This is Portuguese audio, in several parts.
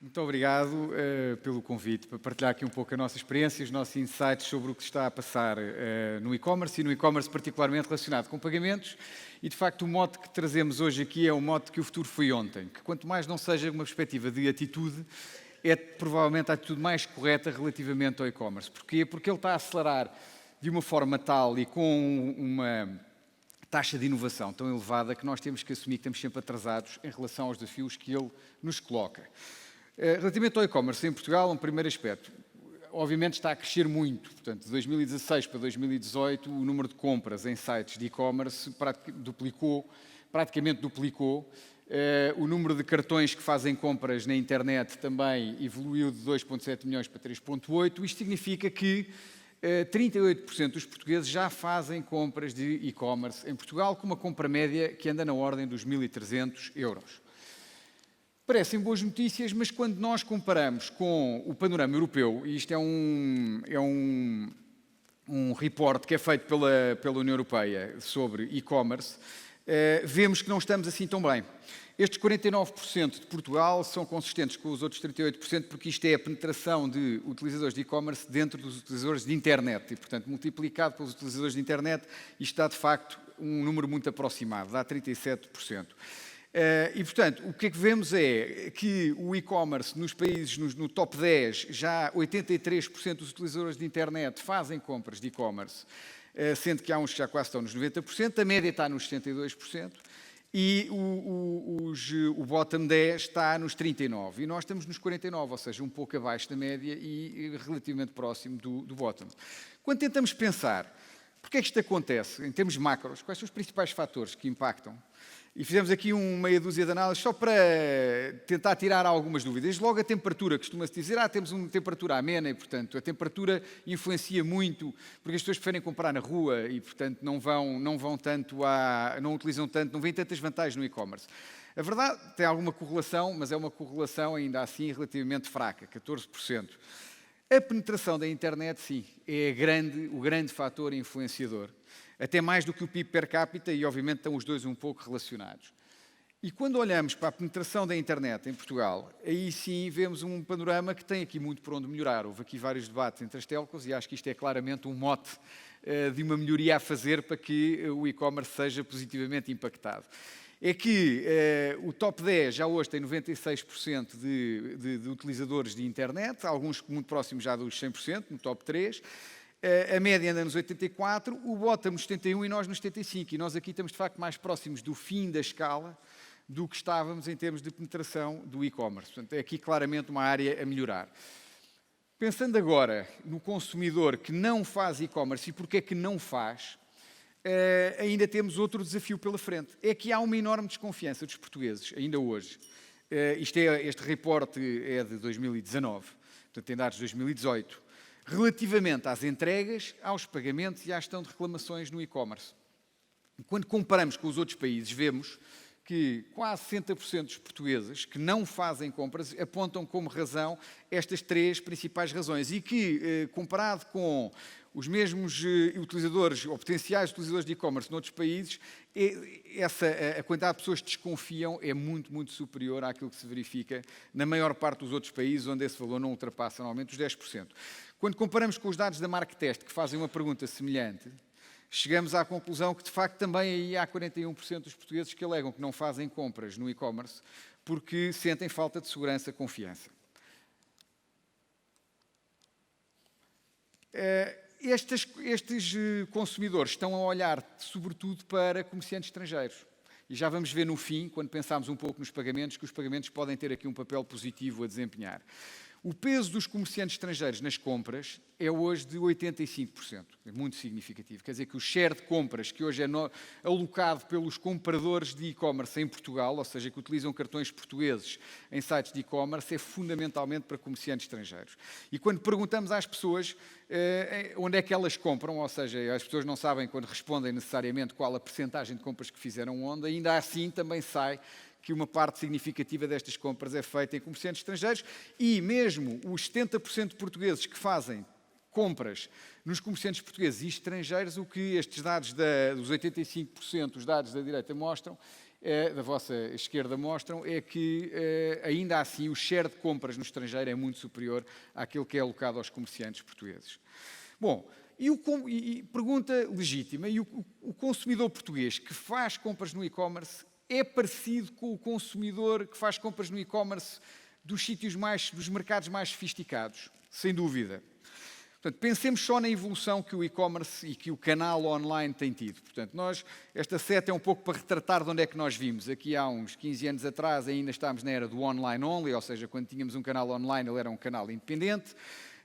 Muito obrigado pelo convite, para partilhar aqui um pouco a nossa experiência, os nossos insights sobre o que se está a passar no e-commerce e no e-commerce particularmente relacionado com pagamentos. E, de facto, o mote que trazemos hoje aqui é o mote que o futuro foi ontem, que quanto mais não seja uma perspectiva de atitude, é provavelmente a atitude mais correta relativamente ao e-commerce. Porquê? Porque ele está a acelerar de uma forma tal e com uma taxa de inovação tão elevada que nós temos que assumir que estamos sempre atrasados em relação aos desafios que ele nos coloca. Relativamente ao e-commerce em Portugal, um primeiro aspecto, obviamente está a crescer muito, portanto, de 2016 para 2018 o número de compras em sites de e-commerce praticamente duplicou, o número de cartões que fazem compras na internet também evoluiu de 2,7 milhões para 3,8, isto significa que 38% dos portugueses já fazem compras de e-commerce em Portugal, com uma compra média que anda na ordem dos 1.300 euros. Parecem boas notícias, mas quando nós comparamos com o panorama europeu, e isto é um report que é feito pela União Europeia sobre e-commerce, vemos que não estamos assim tão bem. Estes 49% de Portugal são consistentes com os outros 38%, porque isto é a penetração de utilizadores de e-commerce dentro dos utilizadores de internet. E, portanto, multiplicado pelos utilizadores de internet, isto dá, de facto, um número muito aproximado, dá 37%. E, portanto, o que é que vemos é que o e-commerce nos países, no top 10, já 83% dos utilizadores de internet fazem compras de e-commerce, sendo que há uns que já quase estão nos 90%, a média está nos 72%, e o bottom 10 está nos 39%, e nós estamos nos 49%, ou seja, um pouco abaixo da média e relativamente próximo do bottom. Quando tentamos pensar, porque é que isto acontece, em termos macros, quais são os principais fatores que impactam? E fizemos aqui meia dúzia de análises só para tentar tirar algumas dúvidas. Logo a temperatura, costuma-se dizer, temos uma temperatura amena e, portanto, a temperatura influencia muito, porque as pessoas preferem comprar na rua e, portanto, não utilizam tanto, não veem tantas vantagens no e-commerce. A verdade tem alguma correlação, mas é uma correlação ainda assim relativamente fraca, 14%. A penetração da internet, sim, é o grande fator influenciador. Até mais do que o PIB per capita e, obviamente, estão os dois um pouco relacionados. E quando olhamos para a penetração da internet em Portugal, aí sim vemos um panorama que tem aqui muito por onde melhorar. Houve aqui vários debates entre as telcos e acho que isto é claramente um mote de uma melhoria a fazer para que o e-commerce seja positivamente impactado. É que o top 10 já hoje tem 96% de utilizadores de internet, alguns muito próximos já dos 100%, no top 3%. A média anda nos 84%, o bottom nos 71% e nós nos 75%. E nós aqui estamos, de facto, mais próximos do fim da escala do que estávamos em termos de penetração do e-commerce. Portanto, é aqui claramente uma área a melhorar. Pensando agora no consumidor que não faz e-commerce e porque é que não faz, ainda temos outro desafio pela frente. É que há uma enorme desconfiança dos portugueses, ainda hoje. Este reporte é de 2019, portanto tem dados de 2018. Relativamente às entregas, aos pagamentos e à gestão de reclamações no e-commerce. Quando comparamos com os outros países, vemos que quase 60% dos portugueses que não fazem compras apontam como razão estas três principais razões e que, comparado com os mesmos utilizadores ou potenciais utilizadores de e-commerce noutros países, a quantidade de pessoas que desconfiam é muito, muito superior àquilo que se verifica na maior parte dos outros países, onde esse valor não ultrapassa normalmente os 10%. Quando comparamos com os dados da Marktest, que fazem uma pergunta semelhante, chegamos à conclusão que, de facto, também aí há 41% dos portugueses que alegam que não fazem compras no e-commerce porque sentem falta de segurança e confiança. Estes consumidores estão a olhar, sobretudo, para comerciantes estrangeiros. E já vamos ver no fim, quando pensarmos um pouco nos pagamentos, que os pagamentos podem ter aqui um papel positivo a desempenhar. O peso dos comerciantes estrangeiros nas compras é hoje de 85%, é muito significativo. Quer dizer que o share de compras que hoje é alocado pelos compradores de e-commerce em Portugal, ou seja, que utilizam cartões portugueses em sites de e-commerce, é fundamentalmente para comerciantes estrangeiros. E quando perguntamos às pessoas onde é que elas compram, ou seja, as pessoas não sabem quando respondem necessariamente qual a percentagem de compras que fizeram onde, ainda assim também sai que uma parte significativa destas compras é feita em comerciantes estrangeiros e mesmo os 70% de portugueses que fazem compras nos comerciantes portugueses e estrangeiros, o que estes dados dos 85%, os dados da direita mostram, da vossa esquerda mostram, é que ainda assim o share de compras no estrangeiro é muito superior àquele que é alocado aos comerciantes portugueses. Bom, e pergunta legítima, e o consumidor português que faz compras no e-commerce é parecido com o consumidor que faz compras no e-commerce dos mercados mais sofisticados? Sem dúvida. Portanto, pensemos só na evolução que o e-commerce e que o canal online tem tido. Portanto, esta seta é um pouco para retratar de onde é que nós vimos. Aqui há uns 15 anos atrás ainda estávamos na era do online only, ou seja, quando tínhamos um canal online ele era um canal independente.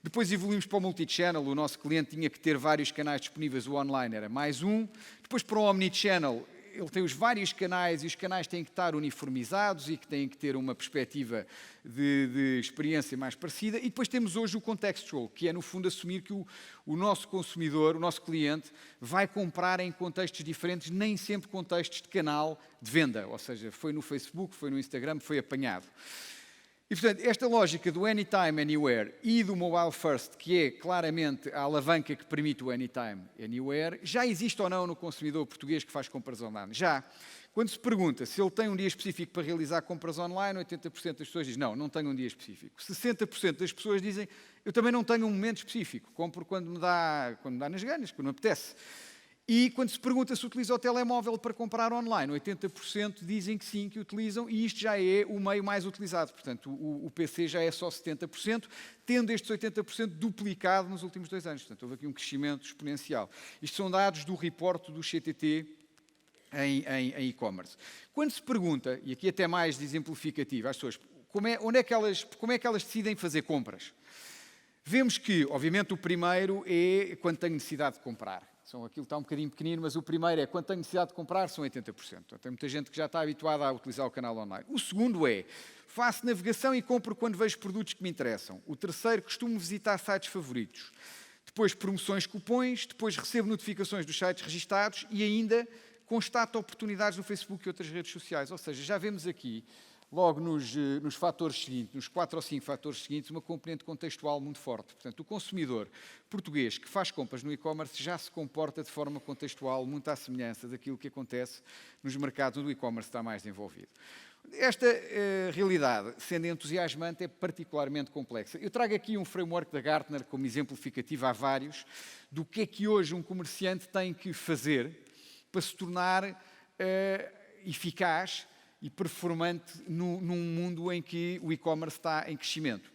Depois evoluímos para o multichannel, o nosso cliente tinha que ter vários canais disponíveis, o online era mais um. Depois para o omnichannel, ele tem os vários canais e os canais têm que estar uniformizados e que têm que ter uma perspectiva de experiência mais parecida. E depois temos hoje o contextual, que é no fundo assumir que o nosso consumidor, o nosso cliente, vai comprar em contextos diferentes, nem sempre contextos de canal de venda. Ou seja, foi no Facebook, foi no Instagram, foi apanhado. E, portanto, esta lógica do Anytime, Anywhere e do Mobile First, que é claramente a alavanca que permite o Anytime, Anywhere, já existe ou não no consumidor português que faz compras online? Já. Quando se pergunta se ele tem um dia específico para realizar compras online, 80% das pessoas dizem, não tenho um dia específico. 60% das pessoas dizem, eu também não tenho um momento específico, compro quando me dá nas ganas, quando me apetece. E quando se pergunta se utiliza o telemóvel para comprar online, 80% dizem que sim, que utilizam, e isto já é o meio mais utilizado. Portanto, o PC já é só 70%, tendo estes 80% duplicado nos últimos 2 anos. Portanto, houve aqui um crescimento exponencial. Isto são dados do reporte do CTT em e-commerce. Quando se pergunta, e aqui até mais de exemplificativo, às pessoas, como é que elas decidem fazer compras? Vemos que, obviamente, o primeiro é quando tenho necessidade de comprar. Aquilo está um bocadinho pequenino, mas o primeiro é quando tenho necessidade de comprar, são 80%. Portanto, tem muita gente que já está habituada a utilizar o canal online. O segundo é, faço navegação e compro quando vejo produtos que me interessam. O terceiro, costumo visitar sites favoritos. Depois, promoções, cupons. Depois, recebo notificações dos sites registados e ainda constato oportunidades no Facebook e outras redes sociais. Ou seja, já vemos aqui, logo nos fatores seguintes, nos 4 ou 5 fatores seguintes, uma componente contextual muito forte. Portanto, o consumidor português que faz compras no e-commerce já se comporta de forma contextual, muito à semelhança daquilo que acontece nos mercados onde o e-commerce está mais envolvido. Esta realidade, sendo entusiasmante, é particularmente complexa. Eu trago aqui um framework da Gartner como exemplificativo, há vários, do que é que hoje um comerciante tem que fazer para se tornar eficaz e performante num mundo em que o e-commerce está em crescimento.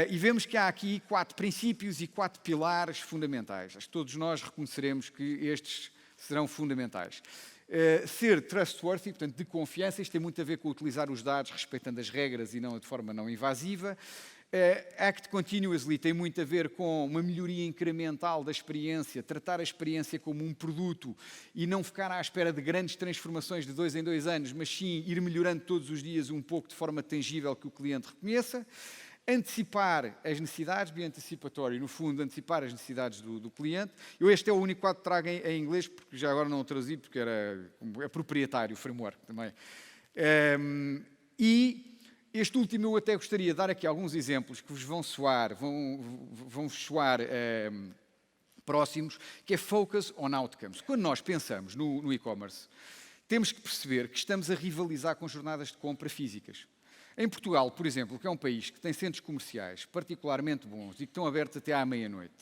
E vemos que há aqui 4 princípios e 4 pilares fundamentais. Acho que todos nós reconheceremos que estes serão fundamentais. Ser trustworthy, portanto, de confiança, isto tem muito a ver com utilizar os dados respeitando as regras e não de forma não invasiva. Act Continuously tem muito a ver com uma melhoria incremental da experiência, tratar a experiência como um produto e não ficar à espera de grandes transformações de 2 em 2 anos, mas sim ir melhorando todos os dias um pouco de forma tangível que o cliente reconheça. Antecipar as necessidades, be anticipatory, no fundo, antecipar as necessidades do cliente. Este é o único quadro que trago em inglês, porque já agora não o traduzi, porque é proprietário o framework também. Este último eu até gostaria de dar aqui alguns exemplos que vos vão soar próximos, que é Focus on Outcomes. Quando nós pensamos no e-commerce, temos que perceber que estamos a rivalizar com jornadas de compra físicas. Em Portugal, por exemplo, que é um país que tem centros comerciais particularmente bons e que estão abertos até à meia-noite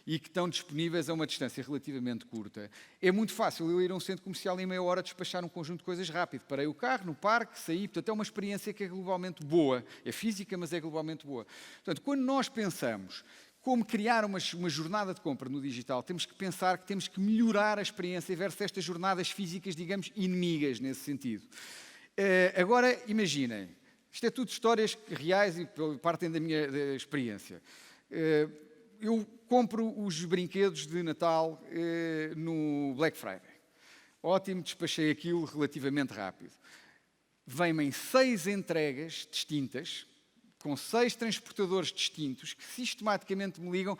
e que estão disponíveis a uma distância relativamente curta, é muito fácil eu ir a um centro comercial em meia hora despachar um conjunto de coisas rápido. Parei o carro, no parque, saí, portanto é uma experiência que é globalmente boa. É física, mas é globalmente boa. Portanto, quando nós pensamos como criar uma jornada de compra no digital, temos que pensar que temos que melhorar a experiência versus estas jornadas físicas, digamos, inimigas nesse sentido. Agora, imaginem, isto é tudo histórias reais e partem da minha experiência. Eu compro os brinquedos de Natal no Black Friday. Ótimo, despachei aquilo relativamente rápido. Vêm-me em 6 entregas distintas, com 6 transportadores distintos, que sistematicamente me ligam,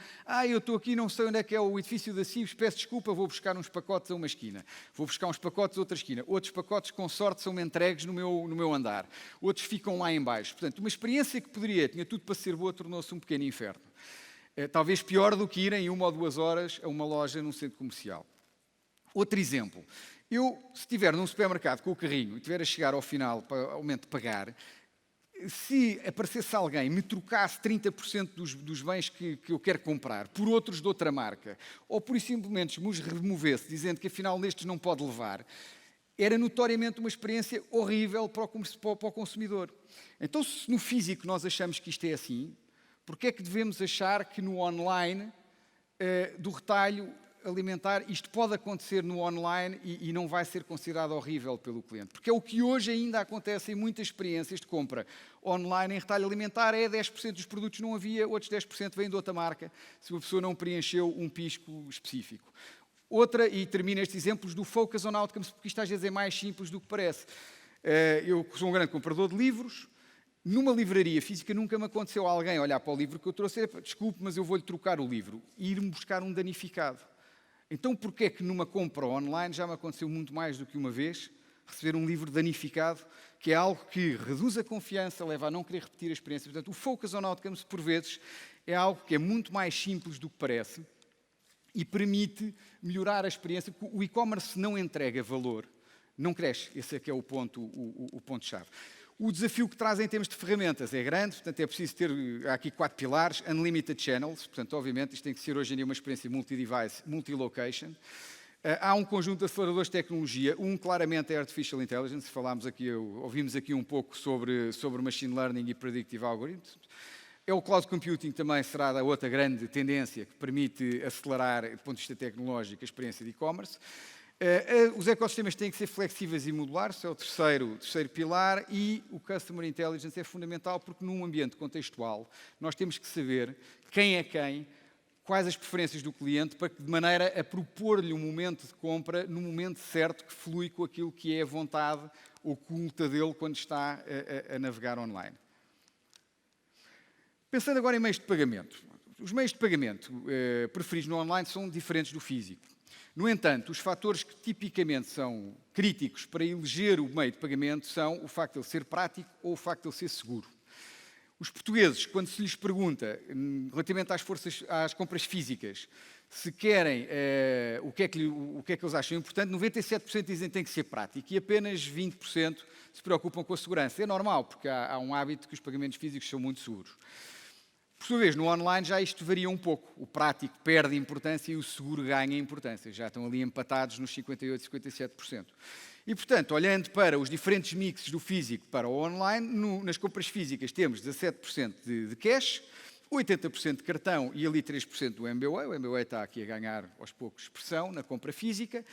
eu estou aqui, não sei onde é que é o edifício da CIBS, peço desculpa, vou buscar uns pacotes a uma esquina. Vou buscar uns pacotes a outra esquina. Outros pacotes, com sorte, são-me entregues no meu andar. Outros ficam lá em baixo. Portanto, uma experiência que tinha tudo para ser boa, tornou-se um pequeno inferno. Talvez pior do que ir em 1 ou 2 horas a uma loja num centro comercial. Outro exemplo, Eu, se estiver num supermercado com o carrinho e estiver a chegar ao final para ao momento de pagar, se aparecesse alguém, me trocasse 30% dos bens que eu quero comprar por outros de outra marca, ou por simplesmente me os removesse, dizendo que afinal nestes não pode levar, era notoriamente uma experiência horrível para o consumidor. Então, se no físico nós achamos que isto é assim, porque é que devemos achar que no online, do retalho alimentar, isto pode acontecer no online e não vai ser considerado horrível pelo cliente? Porque é o que hoje ainda acontece em muitas experiências de compra online em retalho alimentar, 10% dos produtos não havia, outros 10% vêm de outra marca, se a pessoa não preencheu um pisco específico. Outra, e termino estes exemplos do Focus on Outcomes, porque isto às vezes é mais simples do que parece. Eu sou um grande comprador de livros. Numa livraria física nunca me aconteceu alguém olhar para o livro que eu trouxe e dizer, desculpe, mas eu vou-lhe trocar o livro e ir-me buscar um danificado. Então, porquê é que numa compra online já me aconteceu muito mais do que uma vez receber um livro danificado, que é algo que reduz a confiança, leva a não querer repetir a experiência. Portanto, o Focus on Outcomes, por vezes, é algo que é muito mais simples do que parece e permite melhorar a experiência, porque o e-commerce não entrega valor, não cresce. Esse é que é o ponto-chave. O desafio que traz em termos de ferramentas é grande, portanto é preciso ter, há aqui 4 pilares, Unlimited Channels, portanto obviamente isto tem que ser hoje em dia uma experiência multi-device, multi-location. Há um conjunto de aceleradores de tecnologia, claramente é Artificial Intelligence, ouvimos aqui um pouco sobre Machine Learning e Predictive Algorithms. É o Cloud Computing também será a outra grande tendência que permite acelerar, do ponto de vista tecnológico, a experiência de e-commerce. Os ecossistemas têm que ser flexíveis e modulares, esse é o terceiro pilar, e o Customer Intelligence é fundamental porque num ambiente contextual nós temos que saber quem é quem, quais as preferências do cliente, para que, de maneira a propor-lhe um momento de compra no momento certo que flui com aquilo que é a vontade oculta dele quando está a navegar online. Pensando agora em meios de pagamento. Os meios de pagamento preferidos no online são diferentes do físico. No entanto, os fatores que tipicamente são críticos para eleger o meio de pagamento são o facto de ele ser prático ou o facto de ele ser seguro. Os portugueses, quando se lhes pergunta, relativamente às compras físicas, se querem, o que é que eles acham importante, 97% dizem que tem que ser prático e apenas 20% se preocupam com a segurança. É normal, porque há um hábito que os pagamentos físicos são muito seguros. Por sua vez, no online já isto varia um pouco. O prático perde importância e o seguro ganha importância. Já estão ali empatados nos 58% e 57%. E, portanto, olhando para os diferentes mixes do físico para o online, nas compras físicas temos 17% de cash, 80% de cartão e ali 3% do MBWay. O MBWay está aqui a ganhar aos poucos expressão na compra física.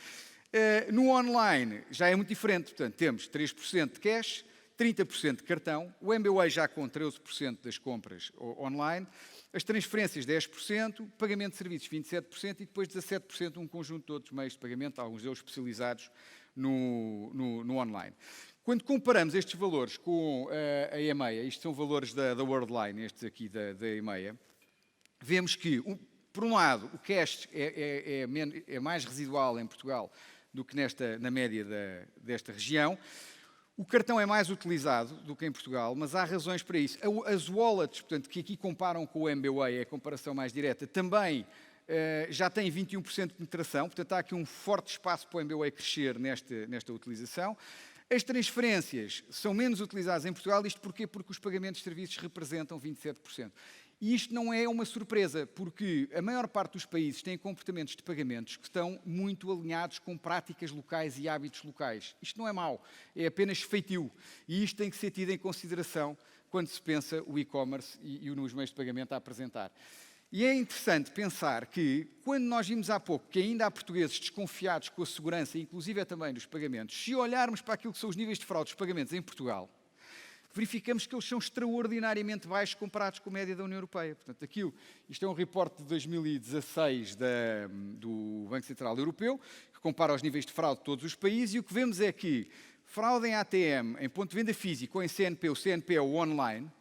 No online já é muito diferente. Portanto, temos 3% de cash, 30% de cartão, o MBWay já com 13% das compras online, as transferências 10%, pagamento de serviços 27% e depois 17% um conjunto de outros meios de pagamento, alguns deles especializados no online. Quando comparamos estes valores com a EMEA, isto são valores da Worldline, estes aqui da EMEA, vemos que, por um lado, o cash é mais residual em Portugal do que na média desta região. O cartão é mais utilizado do que em Portugal, mas há razões para isso. As wallets, portanto, que aqui comparam com o MBWay, é a comparação mais direta, também já têm 21% de penetração, portanto há aqui um forte espaço para o MBWay crescer nesta utilização. As transferências são menos utilizadas em Portugal, isto porquê? Porque os pagamentos de serviços representam 27%. E isto não é uma surpresa, porque a maior parte dos países têm comportamentos de pagamentos que estão muito alinhados com práticas locais e hábitos locais. Isto não é mau, é apenas feitio. E isto tem que ser tido em consideração quando se pensa o e-commerce e os meios de pagamento a apresentar. E é interessante pensar que, quando nós vimos há pouco que ainda há portugueses desconfiados com a segurança, inclusive é também dos pagamentos, se olharmos para aquilo que são os níveis de fraude dos pagamentos em Portugal, verificamos que eles são extraordinariamente baixos comparados com a média da União Europeia. Portanto, isto é um reporte de 2016 do Banco Central Europeu, que compara os níveis de fraude de todos os países, e o que vemos é que fraude em ATM, em ponto de venda físico ou em CNP, o CNP é o online,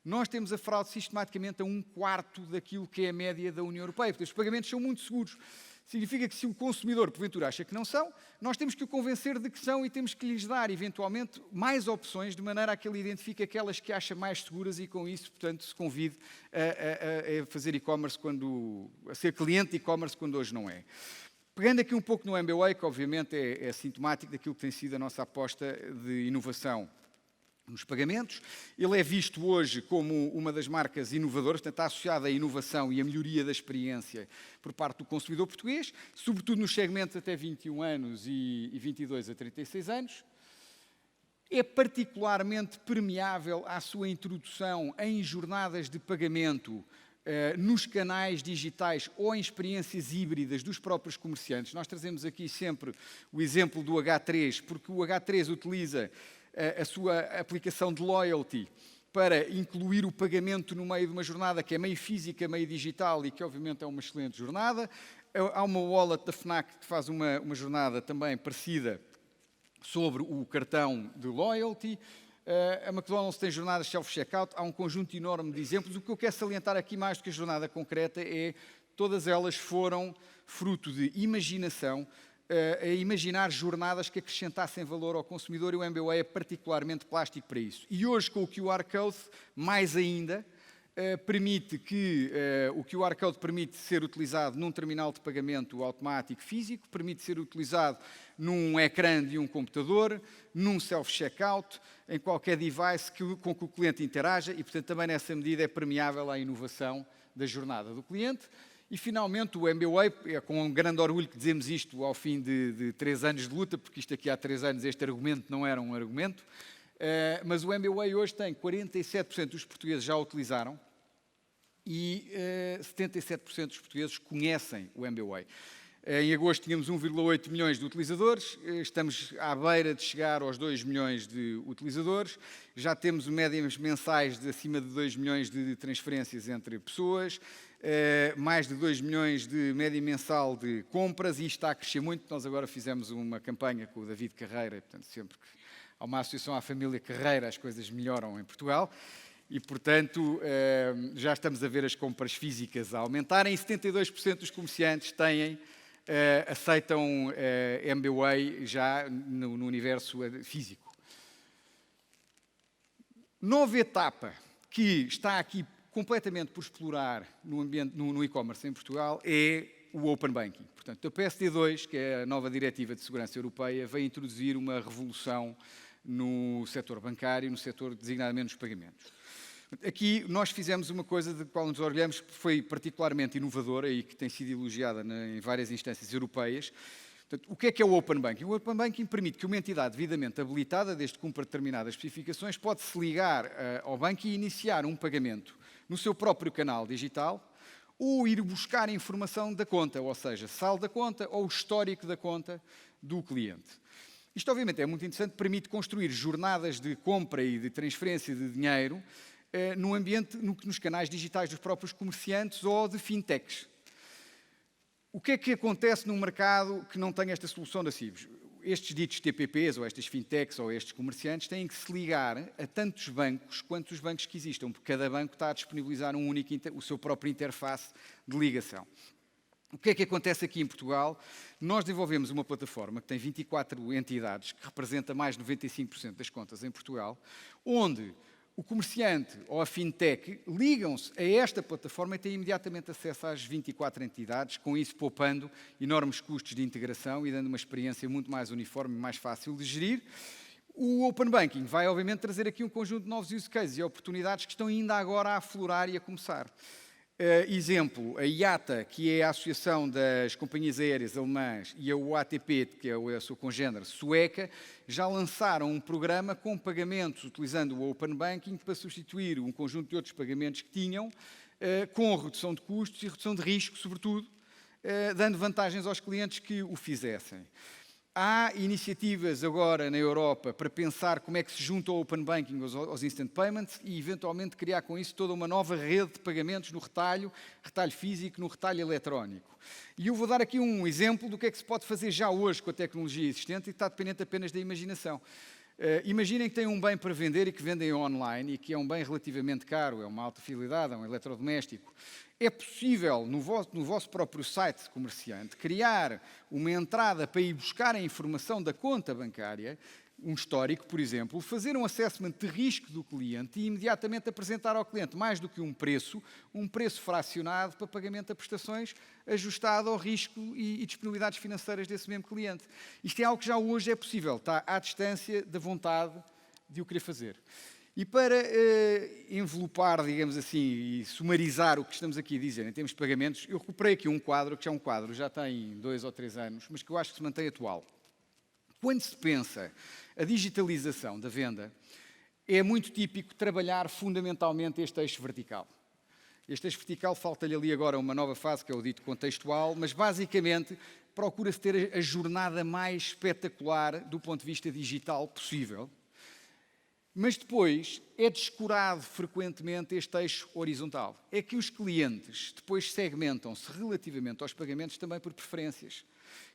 nós temos a fraude sistematicamente a 1/4 daquilo que é a média da União Europeia. Portanto, os pagamentos são muito seguros. Significa que se o consumidor, porventura, acha que não são, nós temos que o convencer de que são e temos que lhes dar, eventualmente, mais opções, de maneira a que ele identifique aquelas que acha mais seguras e, com isso, portanto, se convide a fazer e-commerce a ser cliente de e-commerce quando hoje não é. Pegando aqui um pouco no MBWay, que obviamente é sintomático daquilo que tem sido a nossa aposta de inovação nos pagamentos. Ele é visto hoje como uma das marcas inovadoras, portanto está associada à inovação e à melhoria da experiência por parte do consumidor português, sobretudo nos segmentos até 21 anos e 22 a 36 anos. É particularmente permeável à sua introdução em jornadas de pagamento nos canais digitais ou em experiências híbridas dos próprios comerciantes. Nós trazemos aqui sempre o exemplo do H3, porque o H3 utiliza a sua aplicação de loyalty para incluir o pagamento no meio de uma jornada que é meio física, meio digital e que obviamente é uma excelente jornada. Há uma wallet da FNAC que faz uma jornada também parecida sobre o cartão de loyalty. A McDonald's tem jornadas self-checkout, há um conjunto enorme de exemplos. O que eu quero salientar aqui mais do que a jornada concreta é todas elas foram fruto de imaginação, a imaginar jornadas que acrescentassem valor ao consumidor e o MBWay é particularmente plástico para isso. E hoje com o QR Code, mais ainda, o QR Code permite ser utilizado num terminal de pagamento automático físico, permite ser utilizado num ecrã de um computador, num self-checkout, em qualquer device com que o cliente interaja e, portanto, também nessa medida é permeável à inovação da jornada do cliente. E, finalmente, o MBWay, é com um grande orgulho que dizemos isto ao fim de 3 anos de luta, porque isto aqui há 3 anos este argumento não era um argumento, mas o MBWay hoje tem 47% dos portugueses já o utilizaram e 77% dos portugueses conhecem o MBWay. Em agosto tínhamos 1,8 milhões de utilizadores, estamos à beira de chegar aos 2 milhões de utilizadores, já temos médias mensais de acima de 2 milhões de transferências entre pessoas, mais de 2 milhões de média mensal de compras e isto está a crescer muito. Nós agora fizemos uma campanha com o David Carreira, portanto sempre que há uma associação à família Carreira as coisas melhoram em Portugal. E, portanto, já estamos a ver as compras físicas a aumentarem e 72% dos comerciantes aceitam MBWay já no universo físico. Nova etapa que está aqui completamente por explorar no e-commerce em Portugal é o Open Banking. Portanto, a PSD2, que é a nova Diretiva de Segurança Europeia, vai introduzir uma revolução no setor bancário, no setor designadamente dos pagamentos. Aqui nós fizemos uma coisa de qual nos orgulhamos que foi particularmente inovadora e que tem sido elogiada em várias instâncias europeias. Portanto, o que é o Open Banking? O Open Banking permite que uma entidade devidamente habilitada, desde que cumpra determinadas especificações, pode se ligar ao banco e iniciar um pagamento no seu próprio canal digital ou ir buscar a informação da conta, ou seja, saldo da conta ou o histórico da conta do cliente. Isto, obviamente, é muito interessante, permite construir jornadas de compra e de transferência de dinheiro no ambiente, nos canais digitais dos próprios comerciantes ou de fintechs. O que é que acontece num mercado que não tem esta solução da CIBS? Estes ditos TPPs, ou estas fintechs, ou estes comerciantes, têm que se ligar a tantos bancos quanto os bancos que existam, porque cada banco está a disponibilizar o seu próprio interface de ligação. O que é que acontece aqui em Portugal? Nós desenvolvemos uma plataforma que tem 24 entidades, que representa mais de 95% das contas em Portugal, onde o comerciante ou a fintech ligam-se a esta plataforma e têm imediatamente acesso às 24 entidades, com isso poupando enormes custos de integração e dando uma experiência muito mais uniforme e mais fácil de gerir. O Open Banking vai, obviamente, trazer aqui um conjunto de novos use cases e oportunidades que estão ainda agora a aflorar e a começar. Exemplo, a IATA, que é a Associação das Companhias Aéreas Alemãs, e a UATP, que é a sua congênere sueca, já lançaram um programa com pagamentos utilizando o Open Banking para substituir um conjunto de outros pagamentos que tinham, com redução de custos e redução de risco, sobretudo, dando vantagens aos clientes que o fizessem. Há iniciativas agora na Europa para pensar como é que se junta o Open Banking aos Instant Payments e, eventualmente, criar com isso toda uma nova rede de pagamentos no retalho físico, no retalho eletrónico. E eu vou dar aqui um exemplo do que é que se pode fazer já hoje com a tecnologia existente e que está dependente apenas da imaginação. Imaginem que têm um bem para vender e que vendem online e que é um bem relativamente caro, é uma alta fidelidade, é um eletrodoméstico. É possível, no vosso próprio site de comerciante, criar uma entrada para ir buscar a informação da conta bancária, um histórico, por exemplo, fazer um assessment de risco do cliente e imediatamente apresentar ao cliente mais do que um preço fracionado para pagamento de prestações ajustado ao risco e disponibilidades financeiras desse mesmo cliente. Isto é algo que já hoje é possível, está à distância da vontade de o querer fazer. E para envelopar, digamos assim, e sumarizar o que estamos aqui a dizer em termos de pagamentos, eu recuperei aqui um quadro, que já tem 2 ou 3 anos, mas que eu acho que se mantém atual. Quando se pensa a digitalização da venda, é muito típico trabalhar fundamentalmente este eixo vertical. Este eixo vertical, falta-lhe ali agora uma nova fase, que é o dito contextual, mas basicamente procura-se ter a jornada mais espetacular do ponto de vista digital possível. Mas depois é descurado frequentemente este eixo horizontal. É que os clientes depois segmentam-se relativamente aos pagamentos também por preferências,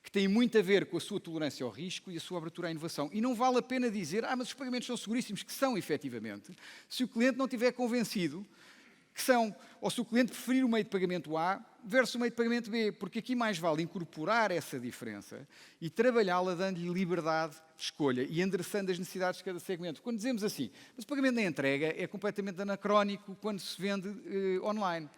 que têm muito a ver com a sua tolerância ao risco e a sua abertura à inovação. E não vale a pena dizer, mas os pagamentos são seguríssimos, que são efetivamente, se o cliente não estiver convencido que são, ou se o cliente preferir o meio de pagamento A versus o meio de pagamento B, porque aqui mais vale incorporar essa diferença e trabalhá-la dando-lhe liberdade de escolha e endereçando as necessidades de cada segmento. Quando dizemos assim, mas o pagamento na entrega é completamente anacrónico quando se vende online.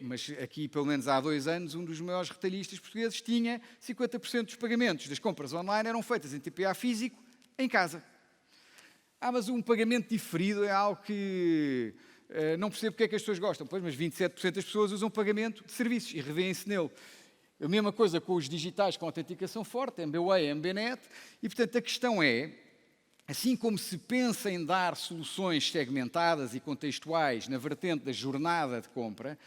Mas aqui, pelo menos há 2 anos, um dos maiores retalhistas portugueses tinha 50% dos pagamentos das compras online eram feitas em TPA físico, em casa. Mas um pagamento diferido é algo que não percebo porque é que as pessoas gostam. Pois, mas 27% das pessoas usam pagamento de serviços e revêem-se nele. A mesma coisa com os digitais com autenticação forte, MBWay, MBNet, e portanto a questão é, assim como se pensa em dar soluções segmentadas e contextuais na vertente da jornada de compra,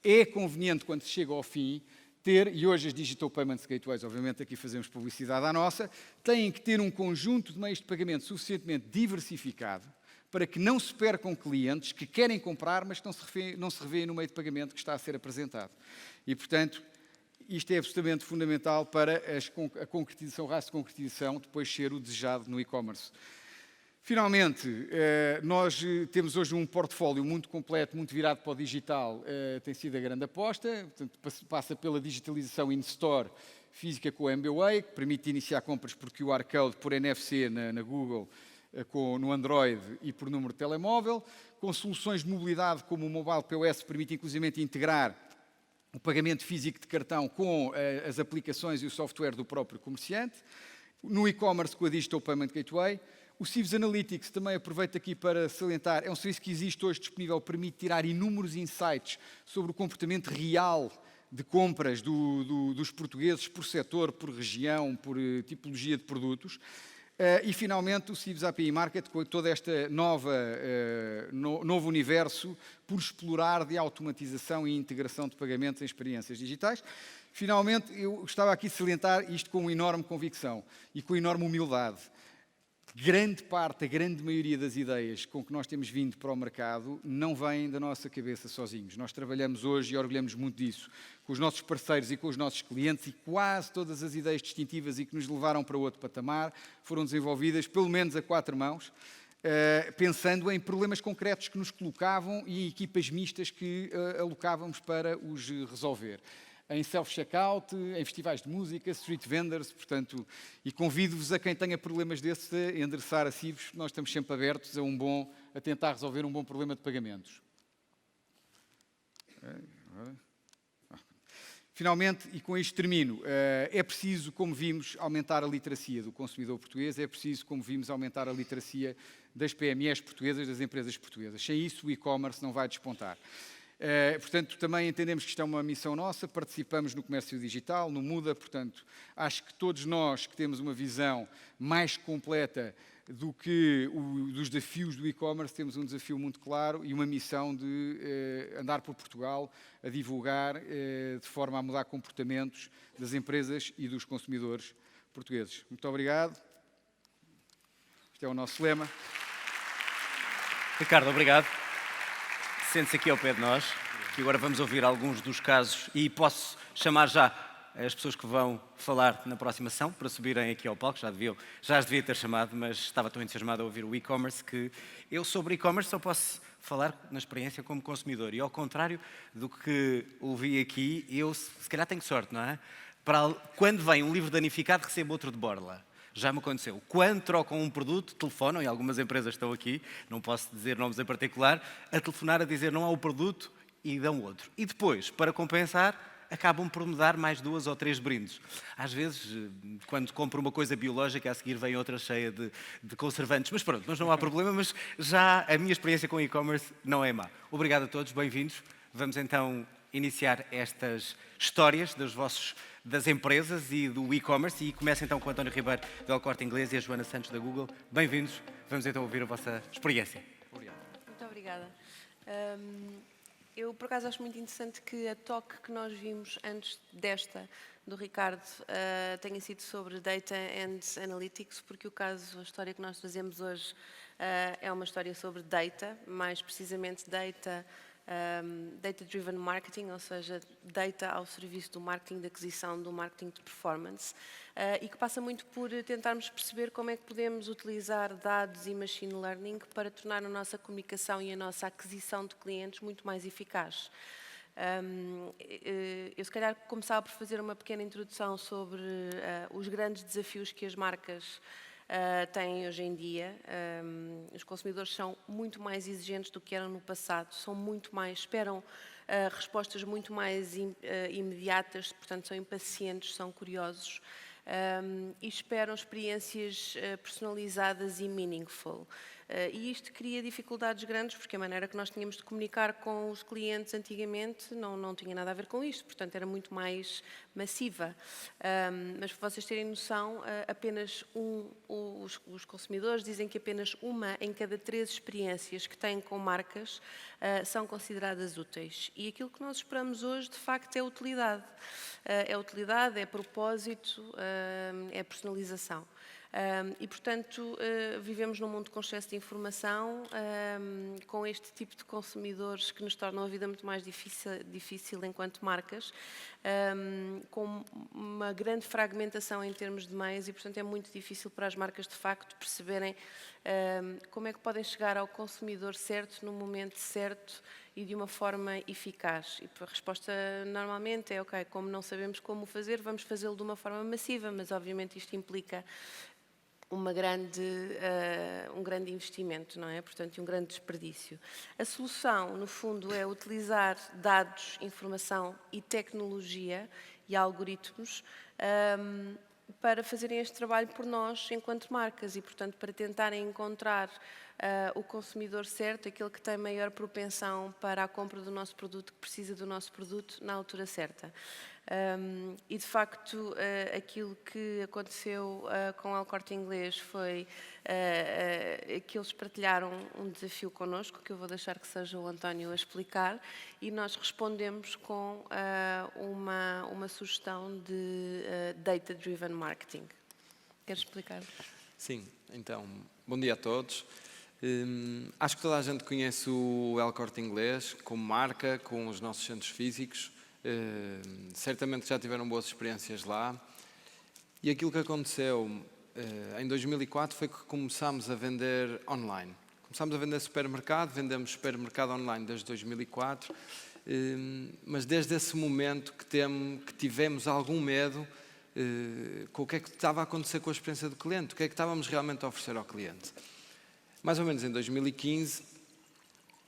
é conveniente quando se chega ao fim ter, e hoje as Digital Payments Gateways, obviamente aqui fazemos publicidade à nossa, têm que ter um conjunto de meios de pagamento suficientemente diversificado para que não se percam clientes que querem comprar, mas que não se revêem no meio de pagamento que está a ser apresentado. E, portanto, isto é absolutamente fundamental para a concretização, o raço de concretização, depois ser o desejado no e-commerce. Finalmente, nós temos hoje um portfólio muito completo, muito virado para o digital, tem sido a grande aposta, portanto, passa pela digitalização in-store física com o MBWay, que permite iniciar compras por QR Code, por NFC na Google, no Android e por número de telemóvel, com soluções de mobilidade como o Mobile POS, que permite inclusive integrar o pagamento físico de cartão com as aplicações e o software do próprio comerciante, no e-commerce com a Digital Payment Gateway. O Sieves Analytics, também aproveito aqui para salientar, é um serviço que existe hoje disponível, permite tirar inúmeros insights sobre o comportamento real de compras dos portugueses por setor, por região, por tipologia de produtos. E, finalmente, o Sieves API Market, com todo este novo universo por explorar de automatização e integração de pagamentos em experiências digitais. Finalmente, eu gostava aqui de salientar isto com enorme convicção e com enorme humildade. Grande parte, a grande maioria das ideias com que nós temos vindo para o mercado não vêm da nossa cabeça sozinhos. Nós trabalhamos hoje e orgulhamos muito disso, com os nossos parceiros e com os nossos clientes, e quase todas as ideias distintivas e que nos levaram para outro patamar foram desenvolvidas, pelo menos a 4 mãos, pensando em problemas concretos que nos colocavam e em equipas mistas que alocávamos para os resolver. Em self-checkout, em festivais de música, street vendors, portanto, e convido-vos a quem tenha problemas desses a endereçar a Sieves. Nós estamos sempre abertos a tentar resolver um bom problema de pagamentos. Finalmente, e com isto termino, é preciso, como vimos, aumentar a literacia do consumidor português, é preciso, como vimos, aumentar a literacia das PMEs portuguesas, das empresas portuguesas. Sem isso, o e-commerce não vai despontar. Portanto, também entendemos que isto é uma missão nossa, participamos no comércio digital, no Muda, portanto, acho que todos nós que temos uma visão mais completa dos desafios do e-commerce, temos um desafio muito claro e uma missão de andar por Portugal, a divulgar, de forma a mudar comportamentos das empresas e dos consumidores portugueses. Muito obrigado. Este é o nosso lema. Ricardo, obrigado. Sente-se aqui ao pé de nós, que agora vamos ouvir alguns dos casos e posso chamar já as pessoas que vão falar na próxima sessão para subirem aqui ao palco. Já as devia ter chamado, mas estava tão entusiasmado a ouvir o e-commerce que eu sobre e-commerce só posso falar na experiência como consumidor. E ao contrário do que ouvi aqui, eu se calhar tenho sorte, não é? Quando vem um livro danificado, recebo outro de borla. Já me aconteceu. Quando trocam um produto, telefonam, e algumas empresas estão aqui, não posso dizer nomes em particular, a telefonar a dizer não há o produto e dão outro. E depois, para compensar, acabam por me dar mais 2 ou 3 brindes. Às vezes, quando compro uma coisa biológica, a seguir vem outra cheia de conservantes. Mas pronto, mas não há problema, mas já a minha experiência com e-commerce não é má. Obrigado a todos, bem-vindos. Vamos então iniciar estas histórias das empresas e do e-commerce e começa então com o António Ribeiro do El Corte Inglês e a Joana Santos da Google. Bem-vindos, vamos então ouvir a vossa experiência. Muito obrigada. Eu, por acaso, acho muito interessante que a talk que nós vimos antes desta, do Ricardo, tenha sido sobre Data and Analytics, porque a história que nós trazemos hoje é uma história sobre data, mais precisamente data-driven marketing, ou seja, data ao serviço do marketing de aquisição, do marketing de performance, e que passa muito por tentarmos perceber como é que podemos utilizar dados e machine learning para tornar a nossa comunicação e a nossa aquisição de clientes muito mais eficaz. Eu se calhar começava por fazer uma pequena introdução sobre os grandes desafios que as marcas têm hoje em dia. Os consumidores são muito mais exigentes do que eram no passado, esperam respostas muito mais imediatas, portanto são impacientes, são curiosos e esperam experiências personalizadas e meaningful. E isto cria dificuldades grandes, porque a maneira que nós tínhamos de comunicar com os clientes antigamente não tinha nada a ver com isto, portanto era muito mais massiva. Mas para vocês terem noção, os consumidores dizem que apenas 1 em cada 3 experiências que têm com marcas são consideradas úteis. E aquilo que nós esperamos hoje, de facto, é utilidade. É utilidade, é propósito, é personalização. E, portanto, vivemos num mundo com excesso de informação, com este tipo de consumidores que nos tornam a vida muito mais difícil enquanto marcas, com uma grande fragmentação em termos de meios e, portanto, é muito difícil para as marcas, de facto, perceberem como é que podem chegar ao consumidor certo, no momento certo e de uma forma eficaz. E a resposta normalmente é, ok, como não sabemos como fazer, vamos fazê-lo de uma forma massiva, mas obviamente isto implica um grande investimento, não é? Portanto, um grande desperdício. A solução, no fundo, é utilizar dados, informação e tecnologia e algoritmos para fazerem este trabalho por nós, enquanto marcas, e, portanto, para tentarem encontrar o consumidor certo, aquele que tem maior propensão para a compra do nosso produto, que precisa do nosso produto na altura certa. E, de facto, aquilo que aconteceu com o El Corte Inglês foi que eles partilharam um desafio connosco, que eu vou deixar que seja o António a explicar, e nós respondemos com uma sugestão de data-driven marketing. Queres explicar? Sim, então, bom dia a todos. Acho que toda a gente conhece o El Corte Inglês como marca, com os nossos centros físicos. Certamente já tiveram boas experiências lá. E aquilo que aconteceu em 2004 foi que começámos a vender online. Começámos a vender supermercado, vendemos supermercado online desde 2004, mas desde esse momento que tivemos algum medo com o que é que estava a acontecer com a experiência do cliente, o que é que estávamos realmente a oferecer ao cliente. Mais ou menos em 2015,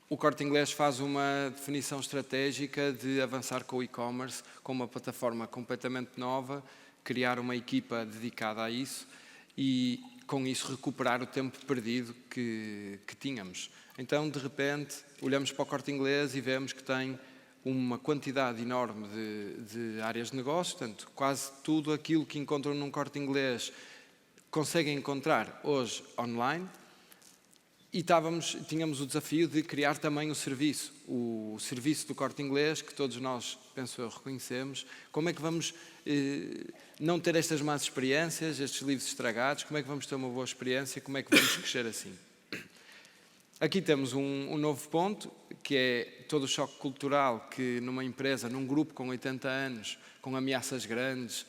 o Corte Inglês faz uma definição estratégica de avançar com o e-commerce, com uma plataforma completamente nova, criar uma equipa dedicada a isso e, com isso, recuperar o tempo perdido que tínhamos. Então, de repente, olhamos para o Corte Inglês e vemos que tem uma quantidade enorme de áreas de negócio, portanto, quase tudo aquilo que encontram num Corte Inglês conseguem encontrar hoje online. E tínhamos o desafio de criar também o serviço do Corte Inglês, que todos nós, penso eu, reconhecemos. Como é que vamos não ter estas más experiências, estes livros estragados? Como é que vamos ter uma boa experiência? Como é que vamos crescer assim? Aqui temos um novo ponto, que é todo o choque cultural que numa empresa, num grupo com 80 anos, com ameaças grandes,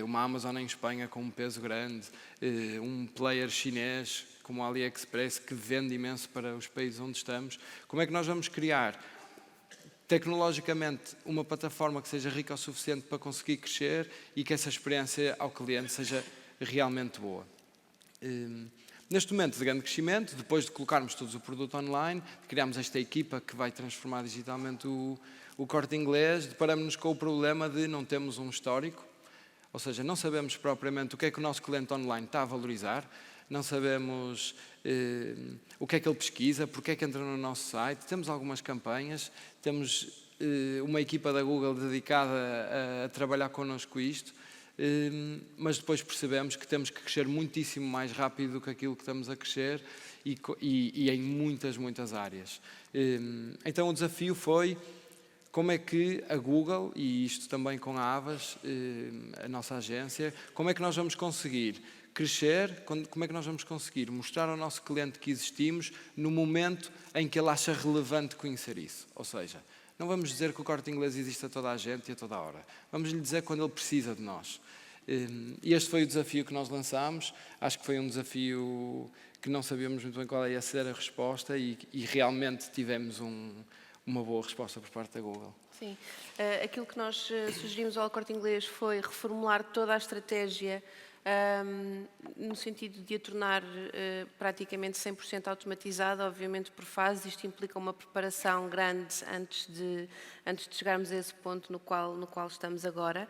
uma Amazon em Espanha com um peso grande, um player chinês como a AliExpress que vende imenso para os países onde estamos, como é que nós vamos criar tecnologicamente uma plataforma que seja rica o suficiente para conseguir crescer e que essa experiência ao cliente seja realmente boa? Neste momento de grande crescimento, depois de colocarmos todos o produto online, criámos esta equipa que vai transformar digitalmente o Corte Inglês, deparamos-nos com o problema de não termos um histórico, ou seja, não sabemos propriamente o que é que o nosso cliente online está a valorizar, não sabemos o que é que ele pesquisa, porque é que entra no nosso site, temos algumas campanhas, temos uma equipa da Google dedicada a trabalhar connosco isto, mas depois percebemos que temos que crescer muitíssimo mais rápido do que aquilo que estamos a crescer e em muitas áreas. Então o desafio foi como é que a Google, e isto também com a Avas, a nossa agência, como é que nós vamos conseguir crescer, como é que nós vamos conseguir mostrar ao nosso cliente que existimos no momento em que ele acha relevante conhecer isso. Ou seja, não vamos dizer que o Corte Inglês existe a toda a gente e a toda a hora. Vamos lhe dizer quando ele precisa de nós. E este foi o desafio que nós lançámos. Acho que foi um desafio que não sabíamos muito bem qual ia ser a resposta e realmente tivemos uma boa resposta por parte da Google. Sim. Aquilo que nós sugerimos ao Corte Inglês foi reformular toda a estratégia no sentido de a tornar praticamente 100% automatizada, obviamente por fases. Isto implica uma preparação grande antes de chegarmos a esse ponto no qual estamos agora.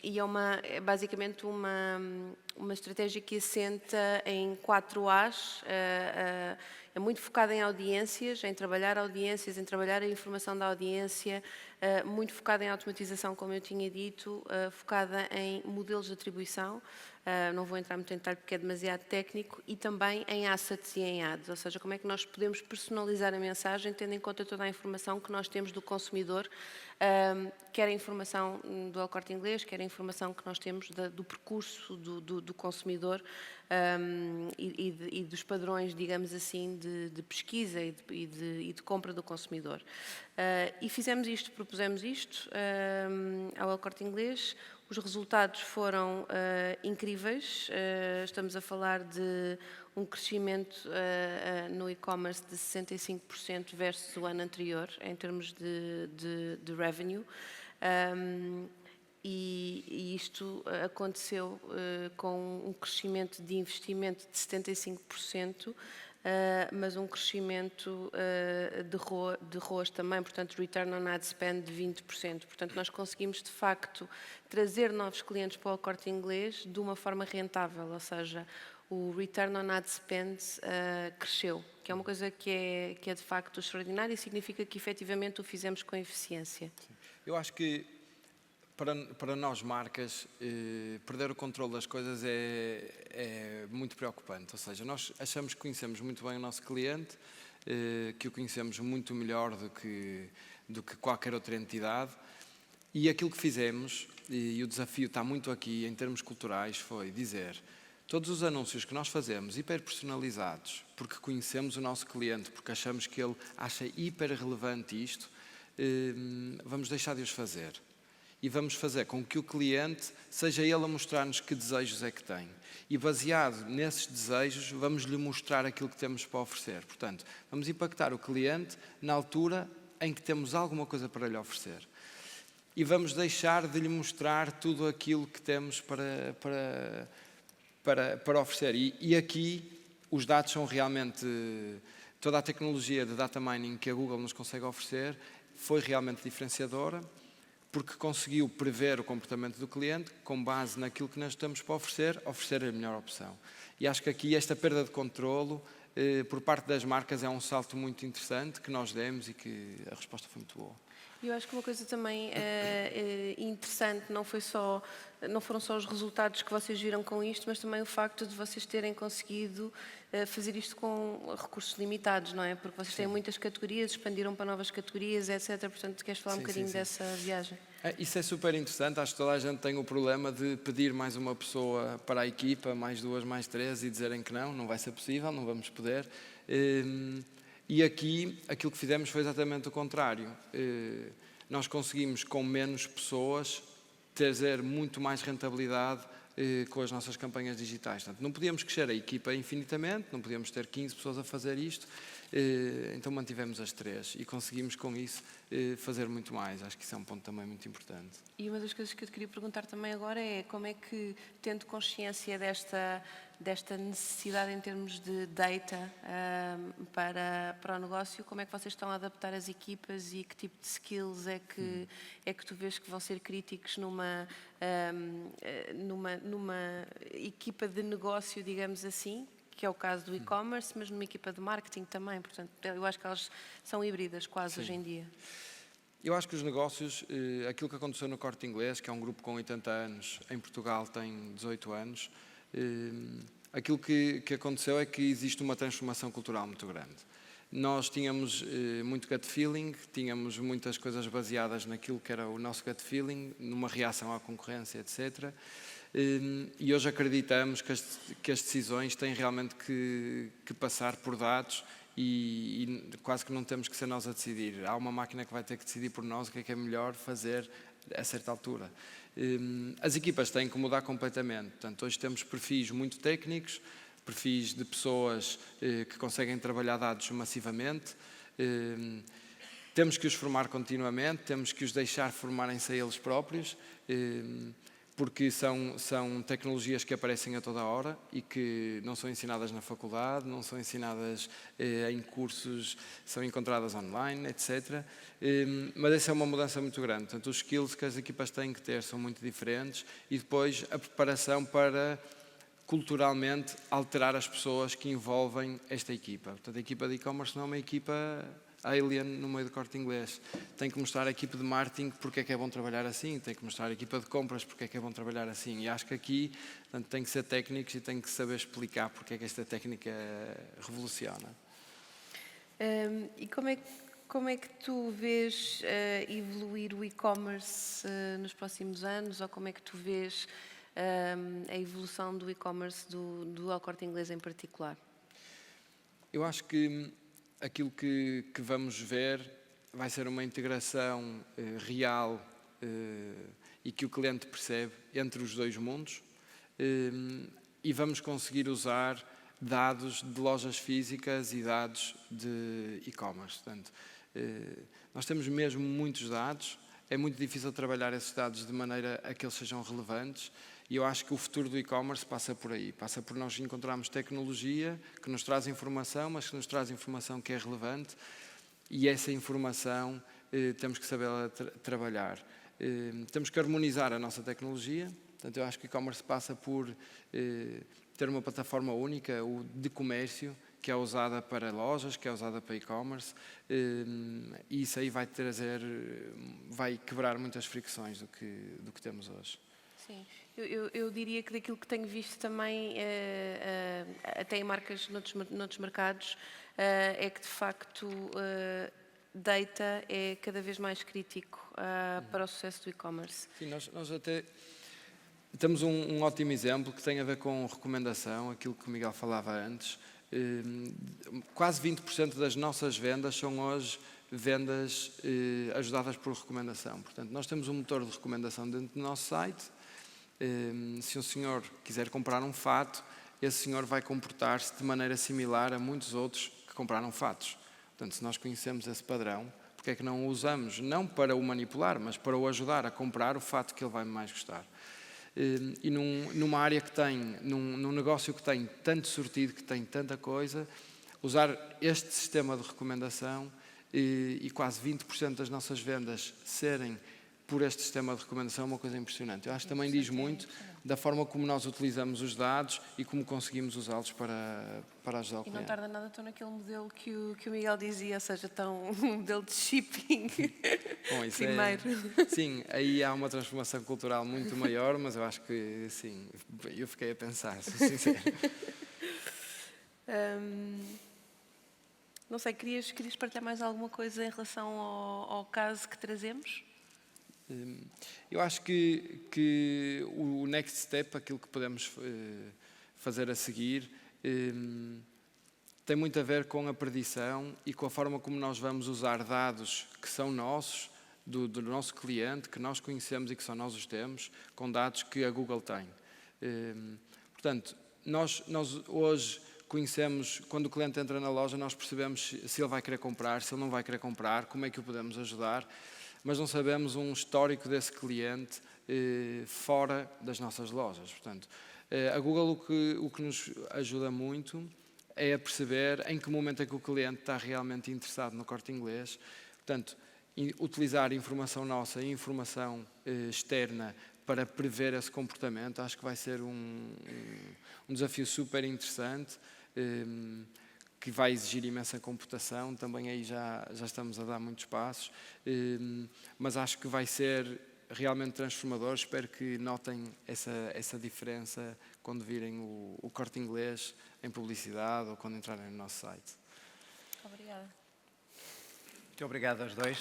E é basicamente uma estratégia que assenta em 4 As. É muito focada em audiências, em trabalhar audiências, em trabalhar a informação da audiência, muito focada em automatização, como eu tinha dito, focada em modelos de atribuição, não vou entrar muito em detalhe porque é demasiado técnico, e também em assets e em ads, ou seja, como é que nós podemos personalizar a mensagem tendo em conta toda a informação que nós temos do consumidor, quer a informação do El Corte Inglês, quer a informação que nós temos do percurso do consumidor e dos padrões, digamos assim, de pesquisa e de compra do consumidor. E fizemos isto, propusemos isto ao El Corte Inglês. Os resultados foram incríveis. Estamos a falar de um crescimento no e-commerce de 65% versus o ano anterior, em termos de revenue. E isto aconteceu com um crescimento de investimento de 75%, mas um crescimento de ROAS também, portanto, Return on Ad Spend de 20%. Portanto, nós conseguimos, de facto, trazer novos clientes para o Corte Inglês de uma forma rentável, ou seja, o Return on Ad Spend cresceu, que é uma coisa que é de facto extraordinária e significa que efetivamente o fizemos com eficiência. Eu acho que para nós marcas, perder o controle das coisas é muito preocupante. Ou seja, nós achamos que conhecemos muito bem o nosso cliente, que o conhecemos muito melhor do que qualquer outra entidade. E aquilo que fizemos, e o desafio está muito aqui em termos culturais, foi dizer: todos os anúncios que nós fazemos hiper-personalizados, porque conhecemos o nosso cliente, porque achamos que ele acha hiper relevante isto, vamos deixar de os fazer. E vamos fazer com que o cliente seja ele a mostrar-nos que desejos é que tem. E baseado nesses desejos, vamos-lhe mostrar aquilo que temos para oferecer. Portanto, vamos impactar o cliente na altura em que temos alguma coisa para lhe oferecer. E vamos deixar de lhe mostrar tudo aquilo que temos para oferecer. E aqui os dados são realmente... Toda a tecnologia de data mining que a Google nos consegue oferecer foi realmente diferenciadora, porque conseguiu prever o comportamento do cliente com base naquilo que nós estamos para oferecer a melhor opção. E acho que aqui esta perda de controlo por parte das marcas é um salto muito interessante que nós demos e que a resposta foi muito boa. Eu acho que uma coisa também interessante não foram só os resultados que vocês viram com isto, mas também o facto de vocês terem conseguido fazer isto com recursos limitados, não é? Porque vocês têm muitas categorias, expandiram para novas categorias, etc. Portanto, queres falar um bocadinho dessa viagem? Isso é super interessante. Acho que toda a gente tem o problema de pedir mais uma pessoa para a equipa, mais 2, mais 3, e dizerem que não vai ser possível, não vamos poder. E aqui, aquilo que fizemos foi exatamente o contrário. Nós conseguimos, com menos pessoas, trazer muito mais rentabilidade com as nossas campanhas digitais. Portanto, não podíamos crescer a equipa infinitamente, não podíamos ter 15 pessoas a fazer isto, Então mantivemos as 3 e conseguimos com isso fazer muito mais. Acho que isso é um ponto também muito importante. E uma das coisas que eu te queria perguntar também agora é como é que, tendo consciência desta necessidade em termos de data para o negócio, como é que vocês estão a adaptar as equipas e que tipo de skills é que tu vês que vão ser críticos numa equipa de negócio, digamos assim, que é o caso do e-commerce, mas numa equipa de marketing também. Portanto, eu acho que elas são híbridas quase hoje em dia. Eu acho que os negócios, aquilo que aconteceu no Corte Inglês, que é um grupo com 80 anos, em Portugal tem 18 anos, aquilo que aconteceu é que existe uma transformação cultural muito grande. Nós tínhamos muito gut feeling, tínhamos muitas coisas baseadas naquilo que era o nosso gut feeling, numa reação à concorrência, etc. E hoje acreditamos que as decisões têm realmente que passar por dados e quase que não temos que ser nós a decidir. Há uma máquina que vai ter que decidir por nós o que é melhor fazer a certa altura. As equipas têm que mudar completamente. Portanto, hoje temos perfis muito técnicos, perfis de pessoas que conseguem trabalhar dados massivamente. Temos que os formar continuamente, temos que os deixar formarem-se a eles próprios, porque são tecnologias que aparecem a toda hora e que não são ensinadas na faculdade, não são ensinadas em cursos, são encontradas online, etc. Mas essa é uma mudança muito grande. Portanto, os skills que as equipas têm que ter são muito diferentes e depois a preparação para culturalmente alterar as pessoas que envolvem esta equipa. Portanto, a equipa de e-commerce não é uma equipa alien no meio do Corte Inglês. Tem que mostrar à equipa de marketing porque é que é bom trabalhar assim, tem que mostrar à equipa de compras porque é que é bom trabalhar assim. E acho que aqui, portanto, tem que ser técnicos e tem que saber explicar porque é que esta técnica revoluciona. E como é que tu vês evoluir o e-commerce nos próximos anos, ou como é que tu vês a evolução do e-commerce do El Corte Inglês em particular? Eu acho que aquilo que vamos ver vai ser uma integração real e que o cliente percebe entre os dois mundos e vamos conseguir usar dados de lojas físicas e dados de e-commerce. Portanto, nós temos mesmo muitos dados, é muito difícil trabalhar esses dados de maneira a que eles sejam relevantes. E eu acho que o futuro do e-commerce passa por aí, passa por nós encontrarmos tecnologia que nos traz informação, mas que nos traz informação que é relevante e essa informação temos que saber trabalhar. Temos que harmonizar a nossa tecnologia, portanto eu acho que o e-commerce passa por ter uma plataforma única de comércio que é usada para lojas, que é usada para e-commerce e isso aí vai quebrar muitas fricções do que temos hoje. Sim, eu diria que daquilo que tenho visto também, até em marcas noutros mercados, é que de facto data é cada vez mais crítico para o sucesso do e-commerce. Sim, nós até temos um ótimo exemplo que tem a ver com recomendação, aquilo que o Miguel falava antes. Quase 20% das nossas vendas são hoje vendas ajudadas por recomendação. Portanto, nós temos um motor de recomendação dentro do nosso site. Se um senhor quiser comprar um fato, esse senhor vai comportar-se de maneira similar a muitos outros que compraram fatos. Portanto, se nós conhecemos esse padrão, porque é que não o usamos, não para o manipular, mas para o ajudar a comprar o fato que ele vai mais gostar? E numa área que tem, num negócio que tem tanto sortido, que tem tanta coisa, usar este sistema de recomendação e quase 20% das nossas vendas serem por este sistema de recomendação é uma coisa impressionante. Eu acho que também diz muito da forma como nós utilizamos os dados e como conseguimos usá-los para ajudar o cliente. E não tarda nada tão naquele modelo que o Miguel dizia, ou seja, um modelo de shipping. Bom, isso primeiro. Sim, aí há uma transformação cultural muito maior, mas eu acho que sim, eu fiquei a pensar, sou sincero. Não sei, querias partilhar mais alguma coisa em relação ao caso que trazemos? Eu acho que o next step, aquilo que podemos fazer a seguir, tem muito a ver com a predição e com a forma como nós vamos usar dados que são nossos, do nosso cliente, que nós conhecemos e que só nós os temos, com dados que a Google tem. Portanto, nós hoje conhecemos, quando o cliente entra na loja, nós percebemos se ele vai querer comprar, se ele não vai querer comprar, como é que o podemos ajudar, mas não sabemos um histórico desse cliente fora das nossas lojas. Portanto, a Google o que nos ajuda muito é a perceber em que momento é que o cliente está realmente interessado no Corte Inglês. Portanto, utilizar informação nossa e informação externa para prever esse comportamento, acho que vai ser um desafio super interessante, que vai exigir imensa computação, também aí já estamos a dar muitos passos, mas acho que vai ser realmente transformador. Espero que notem essa diferença quando virem o Corte Inglês em publicidade ou quando entrarem no nosso site. Obrigada. Muito obrigado aos dois.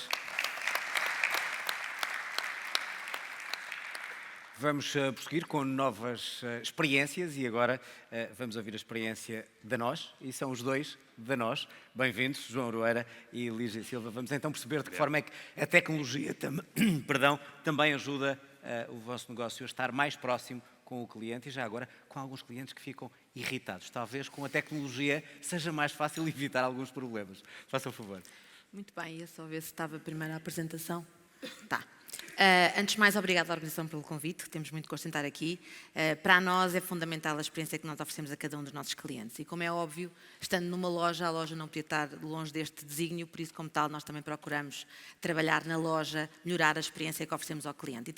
Vamos prosseguir com novas experiências e agora vamos ouvir a experiência da nós, e são os dois da nós. Bem-vindos, João Aroeira e Lígia Silva. Vamos então perceber de que forma é que a tecnologia também ajuda o vosso negócio a estar mais próximo com o cliente e já agora com alguns clientes que ficam irritados. Talvez com a tecnologia seja mais fácil evitar alguns problemas. Faça o favor. Muito bem, ia só ver se estava a primeira apresentação. Tá. Antes de mais, obrigada à organização pelo convite, temos muito gosto em estar aqui. Para nós é fundamental a experiência que nós oferecemos a cada um dos nossos clientes e, como é óbvio, estando numa loja, a loja não podia estar longe deste desígnio, por isso, como tal, nós também procuramos trabalhar na loja, melhorar a experiência que oferecemos ao cliente. E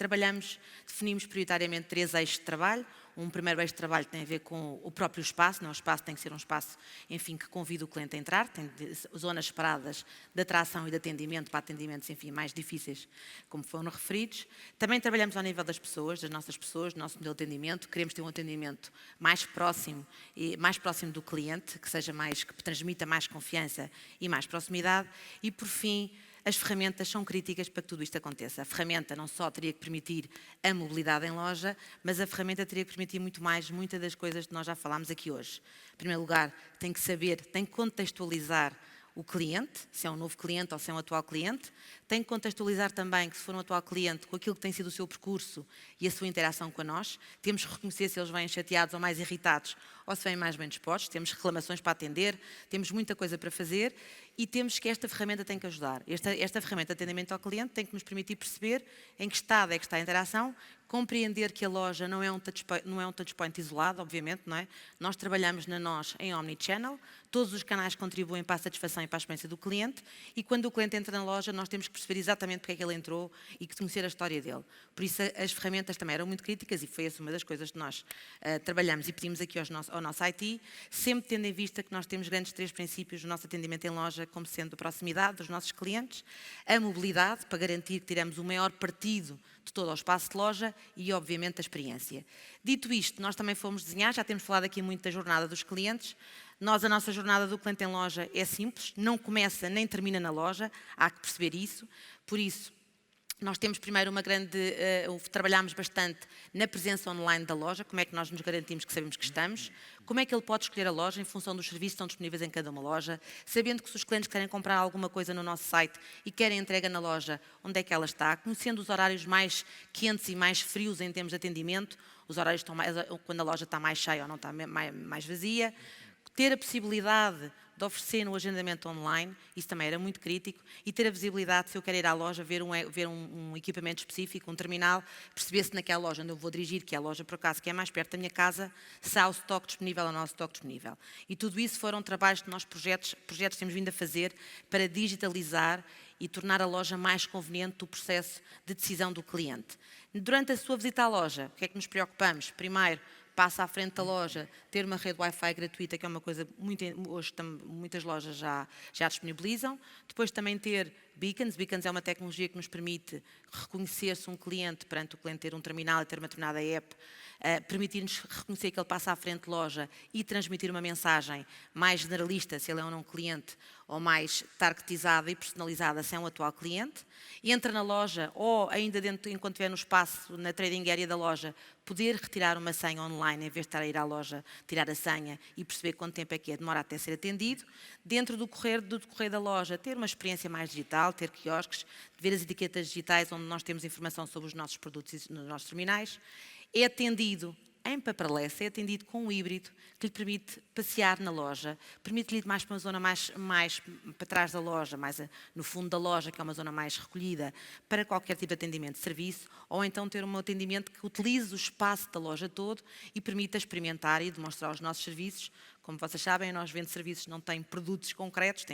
definimos prioritariamente 3 eixos de trabalho. Um primeiro eixo de trabalho tem a ver com o próprio espaço, não? O espaço tem que ser um espaço, enfim, que convida o cliente a entrar, tem zonas separadas de atração e de atendimento para atendimentos, enfim, mais difíceis, como foram referidos. Também trabalhamos ao nível das pessoas, das nossas pessoas, do nosso modelo de atendimento. Queremos ter um atendimento mais próximo do cliente, que transmita mais confiança e mais proximidade. E, por fim, as ferramentas são críticas para que tudo isto aconteça. A ferramenta não só teria que permitir a mobilidade em loja, mas a ferramenta teria que permitir muito mais, muitas das coisas que nós já falámos aqui hoje. Em primeiro lugar, tem que contextualizar o cliente, se é um novo cliente ou se é um atual cliente. Tem que contextualizar também que, se for um atual cliente, com aquilo que tem sido o seu percurso e a sua interação com nós. Temos que reconhecer se eles vêm chateados ou mais irritados ou se vêm mais bem dispostos. Temos reclamações para atender, temos muita coisa para fazer e temos que esta ferramenta tem que ajudar. Esta ferramenta de atendimento ao cliente tem que nos permitir perceber em que estado é que está a interação, compreender que a loja não é um touchpoint isolado, obviamente, não é? Nós trabalhamos em omnichannel, todos os canais contribuem para a satisfação e para a experiência do cliente e quando o cliente entra na loja nós temos que perceber exatamente porque é que ele entrou e conhecer a história dele. Por isso as ferramentas também eram muito críticas e foi essa uma das coisas que nós trabalhamos e pedimos aqui ao nosso IT, sempre tendo em vista que nós temos grandes 3 princípios do nosso atendimento em loja, como sendo a proximidade dos nossos clientes, a mobilidade, para garantir que tiramos o maior partido de todo o espaço de loja e, obviamente, a experiência. Dito isto, nós também fomos desenhar, já temos falado aqui muito da jornada dos clientes. A nossa jornada do cliente em loja é simples, não começa nem termina na loja, há que perceber isso. Por isso, nós temos primeiro trabalhamos bastante na presença online da loja, como é que nós nos garantimos que sabemos que estamos, como é que ele pode escolher a loja em função dos serviços que estão disponíveis em cada uma loja, sabendo que se os clientes querem comprar alguma coisa no nosso site e querem entrega na loja, onde é que ela está, conhecendo os horários mais quentes e mais frios em termos de atendimento, os horários estão quando a loja está mais cheia ou não está mais vazia, ter a possibilidade de oferecer no agendamento online, isso também era muito crítico, e ter a visibilidade, se eu quero ir à loja, ver um equipamento específico, um terminal, perceber se naquela loja onde eu vou dirigir, que é a loja por acaso que é mais perto da minha casa, se há o estoque disponível ou não há o estoque disponível. E tudo isso foram trabalhos que nós, projetos temos vindo a fazer para digitalizar e tornar a loja mais conveniente do processo de decisão do cliente. Durante a sua visita à loja, o que é que nos preocupamos? Primeiro, passa à frente da loja, ter uma rede Wi-Fi gratuita, que é uma coisa hoje muitas lojas já disponibilizam. Depois também ter beacons. Beacons é uma tecnologia que nos permite reconhecer-se um cliente, perante o cliente ter um terminal e ter uma determinada app, permitir-nos reconhecer que ele passa à frente de loja e transmitir uma mensagem mais generalista, se ele é ou não um cliente, ou mais targetizada e personalizada, se é um atual cliente. Entra na loja ou ainda enquanto estiver no espaço, na trading area da loja, poder retirar uma senha online em vez de estar a ir à loja, tirar a senha e perceber quanto tempo é que demora até ser atendido. Dentro do decorrer da loja, ter uma experiência mais digital, ter quiosques, ver as etiquetas digitais onde nós temos informação sobre os nossos produtos nos nossos terminais. É atendido em Paparlessa é atendido com um híbrido que lhe permite passear na loja, permite-lhe ir mais para uma zona mais para trás da loja, mais no fundo da loja, que é uma zona mais recolhida, para qualquer tipo de atendimento de serviço, ou então ter um atendimento que utilize o espaço da loja todo e permita experimentar e demonstrar os nossos serviços. Como vocês sabem, nós vendemos serviços, não tem produtos concretos,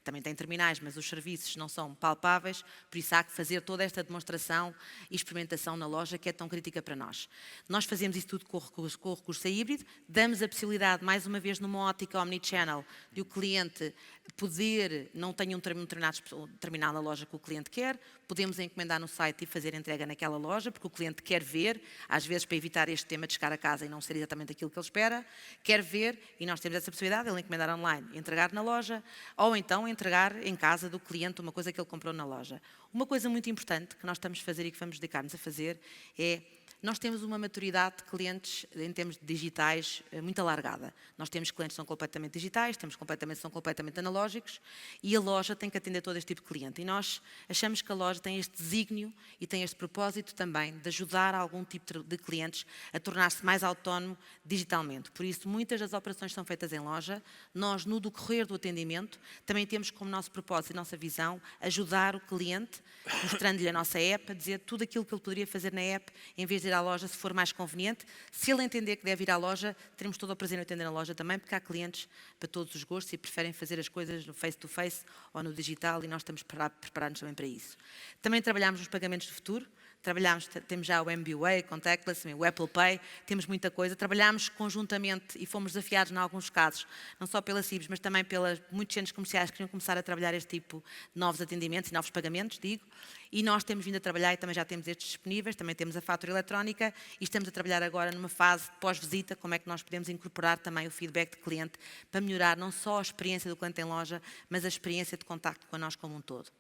também tem terminais, mas os serviços não são palpáveis, por isso há que fazer toda esta demonstração e experimentação na loja que é tão crítica para nós. Nós fazemos isso tudo com o recurso a híbrido, damos a possibilidade, mais uma vez numa ótica omnichannel, de o cliente poder, não tem um determinado terminal na loja que o cliente quer, podemos encomendar no site e fazer entrega naquela loja, porque o cliente quer ver, às vezes para evitar este tema de chegar a casa e não ser exatamente aquilo que ele espera, quer ver, e nós temos essa possibilidade, ele encomendar online, entregar na loja, ou então entregar em casa do cliente uma coisa que ele comprou na loja. Uma coisa muito importante que nós estamos a fazer e que vamos dedicar-nos a fazer é, nós temos uma maturidade de clientes em termos digitais muito alargada. Nós temos clientes que são completamente digitais, temos clientes que são completamente analógicos e a loja tem que atender todo este tipo de cliente. E nós achamos que a loja tem este desígnio e tem este propósito também de ajudar algum tipo de clientes a tornar-se mais autónomo digitalmente. Por isso, muitas das operações são feitas em loja. Nós, no decorrer do atendimento, também temos como nosso propósito e nossa visão ajudar o cliente, mostrando-lhe a nossa app, a dizer tudo aquilo que ele poderia fazer na app, em vez de ir à loja, se for mais conveniente. Se ele entender que deve ir à loja, teremos todo o prazer em atender na loja também, porque há clientes para todos os gostos e preferem fazer as coisas no face-to-face ou no digital e nós estamos preparados também para isso. Também trabalhamos nos pagamentos do futuro. Temos já o MBWay, Contactless, o Apple Pay, temos muita coisa. Trabalhamos conjuntamente e fomos desafiados em alguns casos, não só pela CIBS, mas também pelos muitos centros comerciais que queriam começar a trabalhar este tipo de novos atendimentos e novos pagamentos, digo. E nós temos vindo a trabalhar e também já temos estes disponíveis, também temos a fatura eletrónica e estamos a trabalhar agora numa fase de pós-visita, como é que nós podemos incorporar também o feedback de cliente para melhorar não só a experiência do cliente em loja, mas a experiência de contacto com nós como um todo.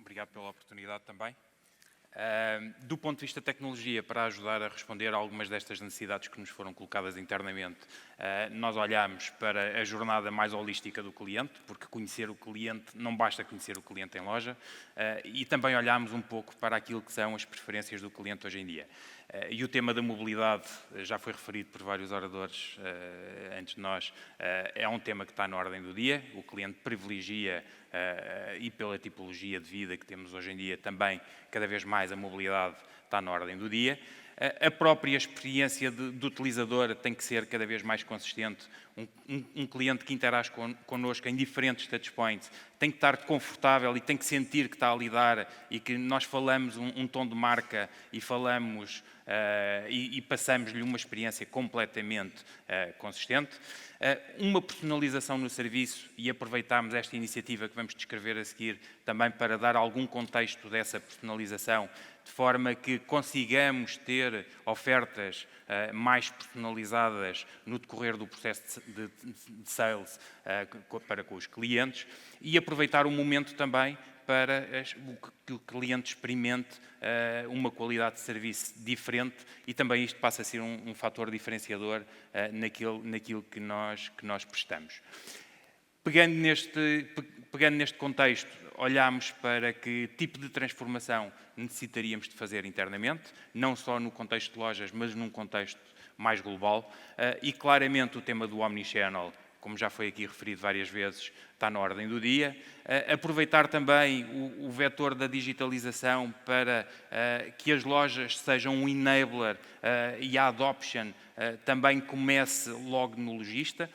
Obrigado pela oportunidade também. Do ponto de vista da tecnologia, para ajudar a responder a algumas destas necessidades que nos foram colocadas internamente, nós olhamos para a jornada mais holística do cliente, porque conhecer o cliente, não basta conhecer o cliente em loja, e também olhamos um pouco para aquilo que são as preferências do cliente hoje em dia. E o tema da mobilidade, já foi referido por vários oradores antes de nós, é um tema que está na ordem do dia. O cliente privilegia, e pela tipologia de vida que temos hoje em dia também, cada vez mais a mobilidade está na ordem do dia. A própria experiência de utilizador tem que ser cada vez mais consistente. Um cliente que interage connosco em diferentes touchpoints tem que estar confortável e tem que sentir que está a lidar e que nós falamos um tom de marca e falamos e passamos-lhe uma experiência completamente consistente. Uma personalização no serviço, e aproveitamos esta iniciativa que vamos descrever a seguir também para dar algum contexto dessa personalização, de forma que consigamos ter ofertas mais personalizadas no decorrer do processo de sales para com os clientes e aproveitar o momento também para que o cliente experimente uma qualidade de serviço diferente e também isto passa a ser um fator diferenciador naquilo que nós prestamos. Pegando neste contexto, olhamos para que tipo de transformação necessitaríamos de fazer internamente, não só no contexto de lojas, mas num contexto mais global. E claramente o tema do omnichannel, como já foi aqui referido várias vezes, está na ordem do dia. Aproveitar também o vetor da digitalização para que as lojas sejam um enabler e a adoption também comece logo no lojista.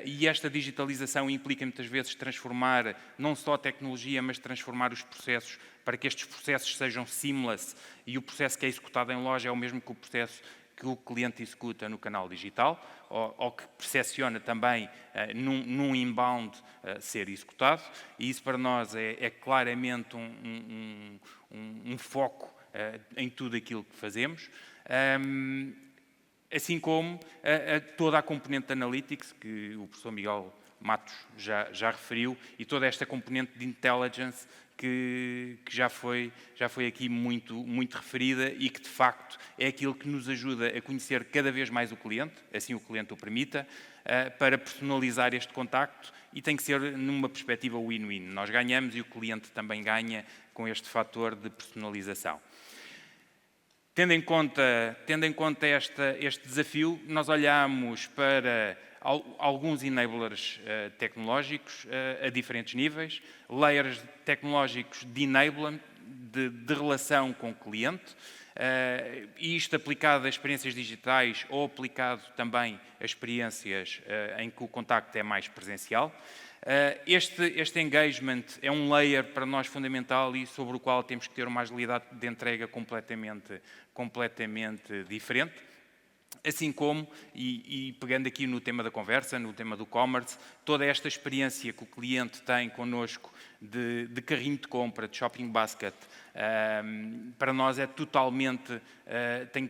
E esta digitalização implica muitas vezes transformar não só a tecnologia, mas transformar os processos para que estes processos sejam seamless e o processo que é executado em loja é o mesmo que o processo que o cliente executa no canal digital ou que percepciona também num inbound ser executado. E isso para nós é claramente um foco em tudo aquilo que fazemos. Assim como toda a componente de Analytics, que o professor Miguel Matos já referiu, e toda esta componente de Intelligence que já foi aqui muito referida e que, de facto, é aquilo que nos ajuda a conhecer cada vez mais o cliente, assim o cliente o permita, para personalizar este contacto e tem que ser numa perspectiva win-win. Nós ganhamos e o cliente também ganha com este fator de personalização. Tendo em conta este desafio, nós olhamos para alguns enablers tecnológicos a diferentes níveis, layers tecnológicos de enablement, de relação com o cliente, e isto aplicado a experiências digitais ou aplicado também a experiências em que o contacto é mais presencial. Este engagement é um layer para nós fundamental e sobre o qual temos que ter uma agilidade de entrega completamente diferente. Assim como, e pegando aqui no tema da conversa, no tema do commerce, toda esta experiência que o cliente tem connosco de carrinho de compra, de shopping basket, para nós é totalmente, tem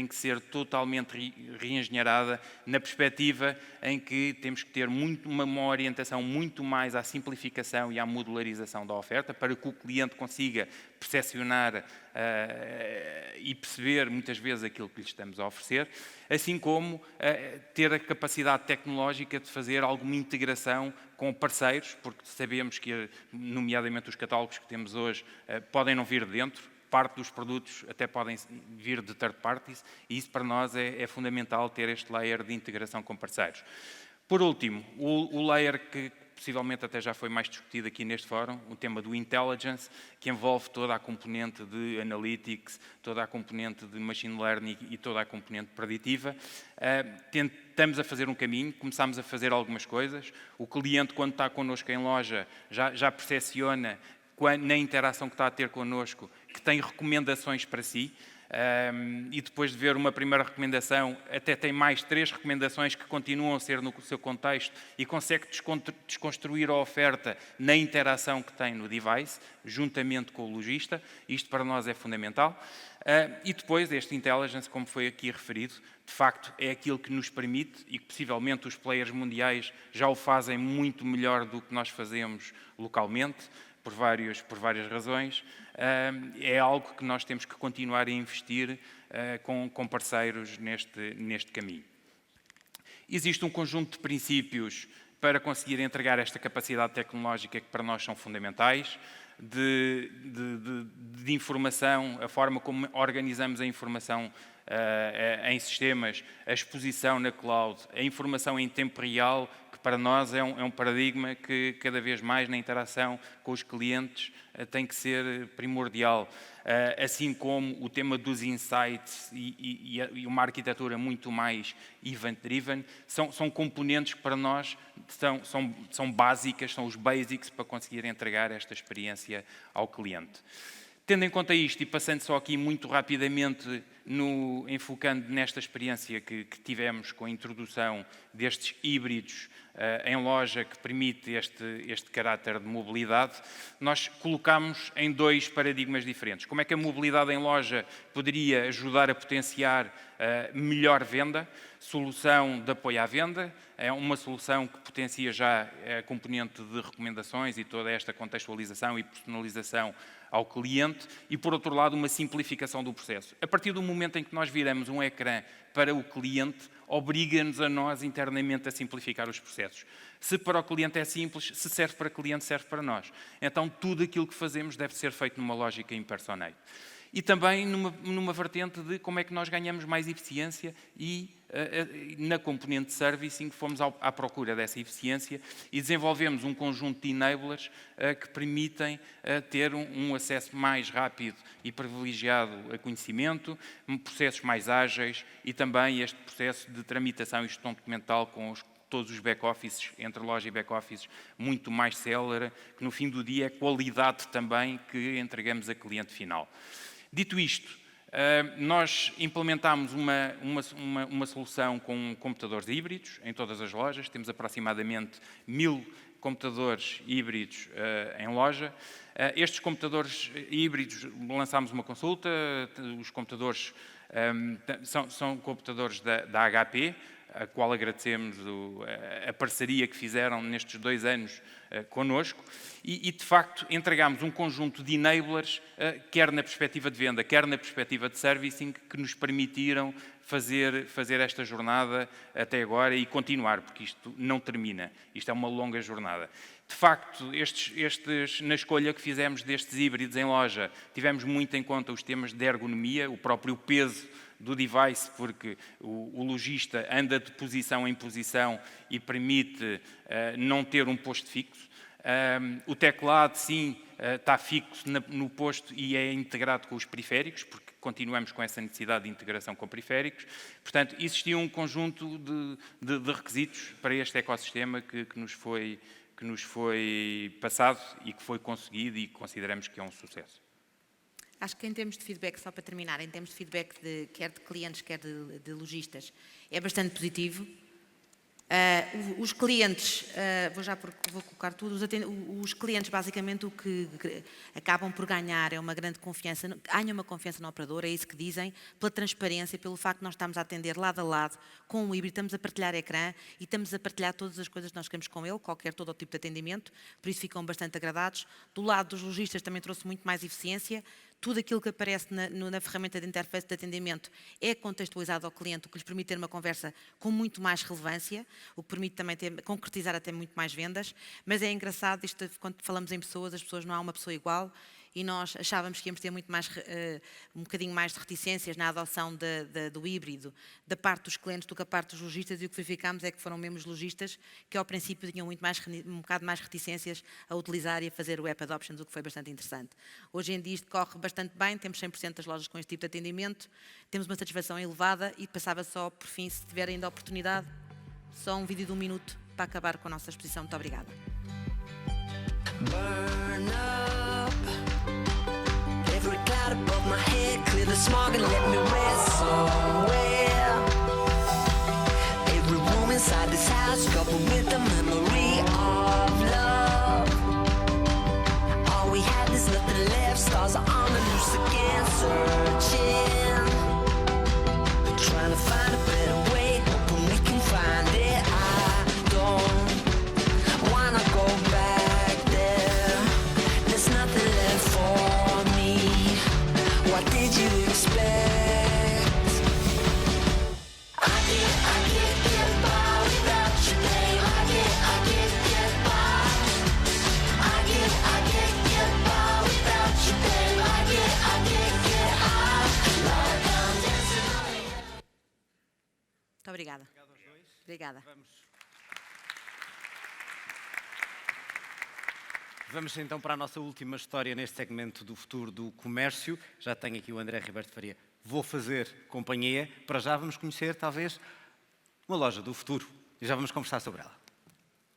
que ser totalmente reengenheirada na perspectiva em que temos que ter uma orientação muito mais à simplificação e à modularização da oferta para que o cliente consiga percepcionar e perceber muitas vezes aquilo que lhe estamos a oferecer, assim como ter a capacidade tecnológica de fazer alguma integração com parceiros, porque sabemos que, nomeadamente os catálogos que temos hoje, podem não vir de dentro, parte dos produtos até podem vir de third parties, e isso para nós é fundamental ter este layer de integração com parceiros. Por último, o layer que possivelmente até já foi mais discutido aqui neste fórum, o tema do intelligence, que envolve toda a componente de analytics, toda a componente de machine learning e toda a componente preditiva. Estamos a fazer um caminho, começámos a fazer algumas coisas. O cliente, quando está connosco em loja, já percepciona na interação que está a ter connosco que tem recomendações para si. E depois de ver uma primeira recomendação, até tem mais 3 recomendações que continuam a ser no seu contexto e consegue desconstruir a oferta na interação que tem no device, juntamente com o lojista. Isto para nós é fundamental. E depois este intelligence, como foi aqui referido, de facto é aquilo que nos permite, e que possivelmente os players mundiais já o fazem muito melhor do que nós fazemos localmente, por várias razões, é algo que nós temos que continuar a investir com parceiros neste caminho. Existe um conjunto de princípios para conseguir entregar esta capacidade tecnológica que para nós são fundamentais, de informação, a forma como organizamos a informação em sistemas, a exposição na cloud, a informação em tempo real, que para nós é um paradigma que cada vez mais na interação com os clientes tem que ser primordial. Assim como o tema dos insights e uma arquitetura muito mais event-driven, são componentes que para nós são básicas, são os basics para conseguir entregar esta experiência ao cliente. Tendo em conta isto e passando só aqui muito rapidamente, enfocando nesta experiência que tivemos com a introdução destes híbridos em loja que permite este caráter de mobilidade, nós colocamos em 2 paradigmas diferentes. Como é que a mobilidade em loja poderia ajudar a potenciar melhor venda? Solução de apoio à venda, é uma solução que potencia já a componente de recomendações e toda esta contextualização e personalização ao cliente e, por outro lado, uma simplificação do processo. A partir do momento em que nós viramos um ecrã para o cliente, obriga-nos a nós internamente a simplificar os processos. Se para o cliente é simples, se serve para o cliente, serve para nós. Então, tudo aquilo que fazemos deve ser feito numa lógica impersonal. E também numa vertente de como é que nós ganhamos mais eficiência e na componente de servicing fomos à procura dessa eficiência e desenvolvemos um conjunto de enablers que permitem ter um acesso mais rápido e privilegiado a conhecimento, processos mais ágeis e também este processo de tramitação e gestão documental com todos os back-offices, entre loja e back-offices, muito mais célere, que no fim do dia é qualidade também que entregamos a cliente final. Dito isto, nós implementámos uma solução com computadores híbridos em todas as lojas. Temos aproximadamente 1000 computadores híbridos em loja. Estes computadores híbridos, lançámos uma consulta. Os computadores são computadores da HP, a qual agradecemos a parceria que fizeram nestes 2 anos connosco e, de facto, entregámos um conjunto de enablers, quer na perspectiva de venda, quer na perspectiva de servicing, que nos permitiram fazer esta jornada até agora e continuar, porque isto não termina. Isto é uma longa jornada. De facto, na escolha que fizemos destes híbridos em loja, tivemos muito em conta os temas de ergonomia, o próprio peso do device, porque o lojista anda de posição em posição e permite não ter um posto fixo. O teclado, sim, está fixo no posto e é integrado com os periféricos, porque continuamos com essa necessidade de integração com periféricos. Portanto, existia um conjunto de requisitos para este ecossistema que nos foi passado e que foi conseguido e consideramos que é um sucesso. Acho que em termos de feedback, só para terminar, em termos de feedback quer de clientes, quer de lojistas, é bastante positivo. Os clientes, vou colocar tudo, os clientes basicamente o que acabam por ganhar é uma grande confiança, ganham uma confiança no operador, é isso que dizem, pela transparência, pelo facto de nós estarmos a atender lado a lado com o híbrido, estamos a partilhar ecrã e estamos a partilhar todas as coisas que nós queremos com ele, todo o tipo de atendimento, por isso ficam bastante agradados. Do lado dos lojistas também trouxe muito mais eficiência. Tudo aquilo que aparece na ferramenta de interface de atendimento é contextualizado ao cliente, o que lhes permite ter uma conversa com muito mais relevância, o que permite também concretizar até muito mais vendas. Mas é engraçado, quando falamos em pessoas, as pessoas não há uma pessoa igual e nós achávamos que íamos ter muito mais, um bocadinho mais de reticências na adoção do híbrido da parte dos clientes do que a parte dos lojistas, e o que verificámos é que foram mesmo os lojistas que ao princípio tinham um bocado mais reticências a utilizar e a fazer o app adoption, o que foi bastante interessante. Hoje em dia isto corre bastante bem, temos 100% das lojas com este tipo de atendimento, temos uma satisfação elevada e passava só, por fim, se tiver ainda a oportunidade, só um vídeo de 1 minuto para acabar com a nossa exposição. Muito obrigada. Burn up every cloud above my head, clear the smog and let me rest somewhere. Every room inside this house coupled with the memory of love. All we had is nothing left, stars are on the loose again, searching, trying to find a better way, hoping we can find it. I don't wanna go back there, there's nothing left for me. What did you expect? I can't get by without your name. I can't get by. I can't get by without your name. I can't get high like I'm dancing on the edge. Muito obrigada. Obrigada. Vamos então para a nossa última história neste segmento do futuro do comércio. Já tenho aqui o André Ribeiro de Faria. Vou fazer companhia. Para já vamos conhecer, talvez, uma loja do futuro. E já vamos conversar sobre ela.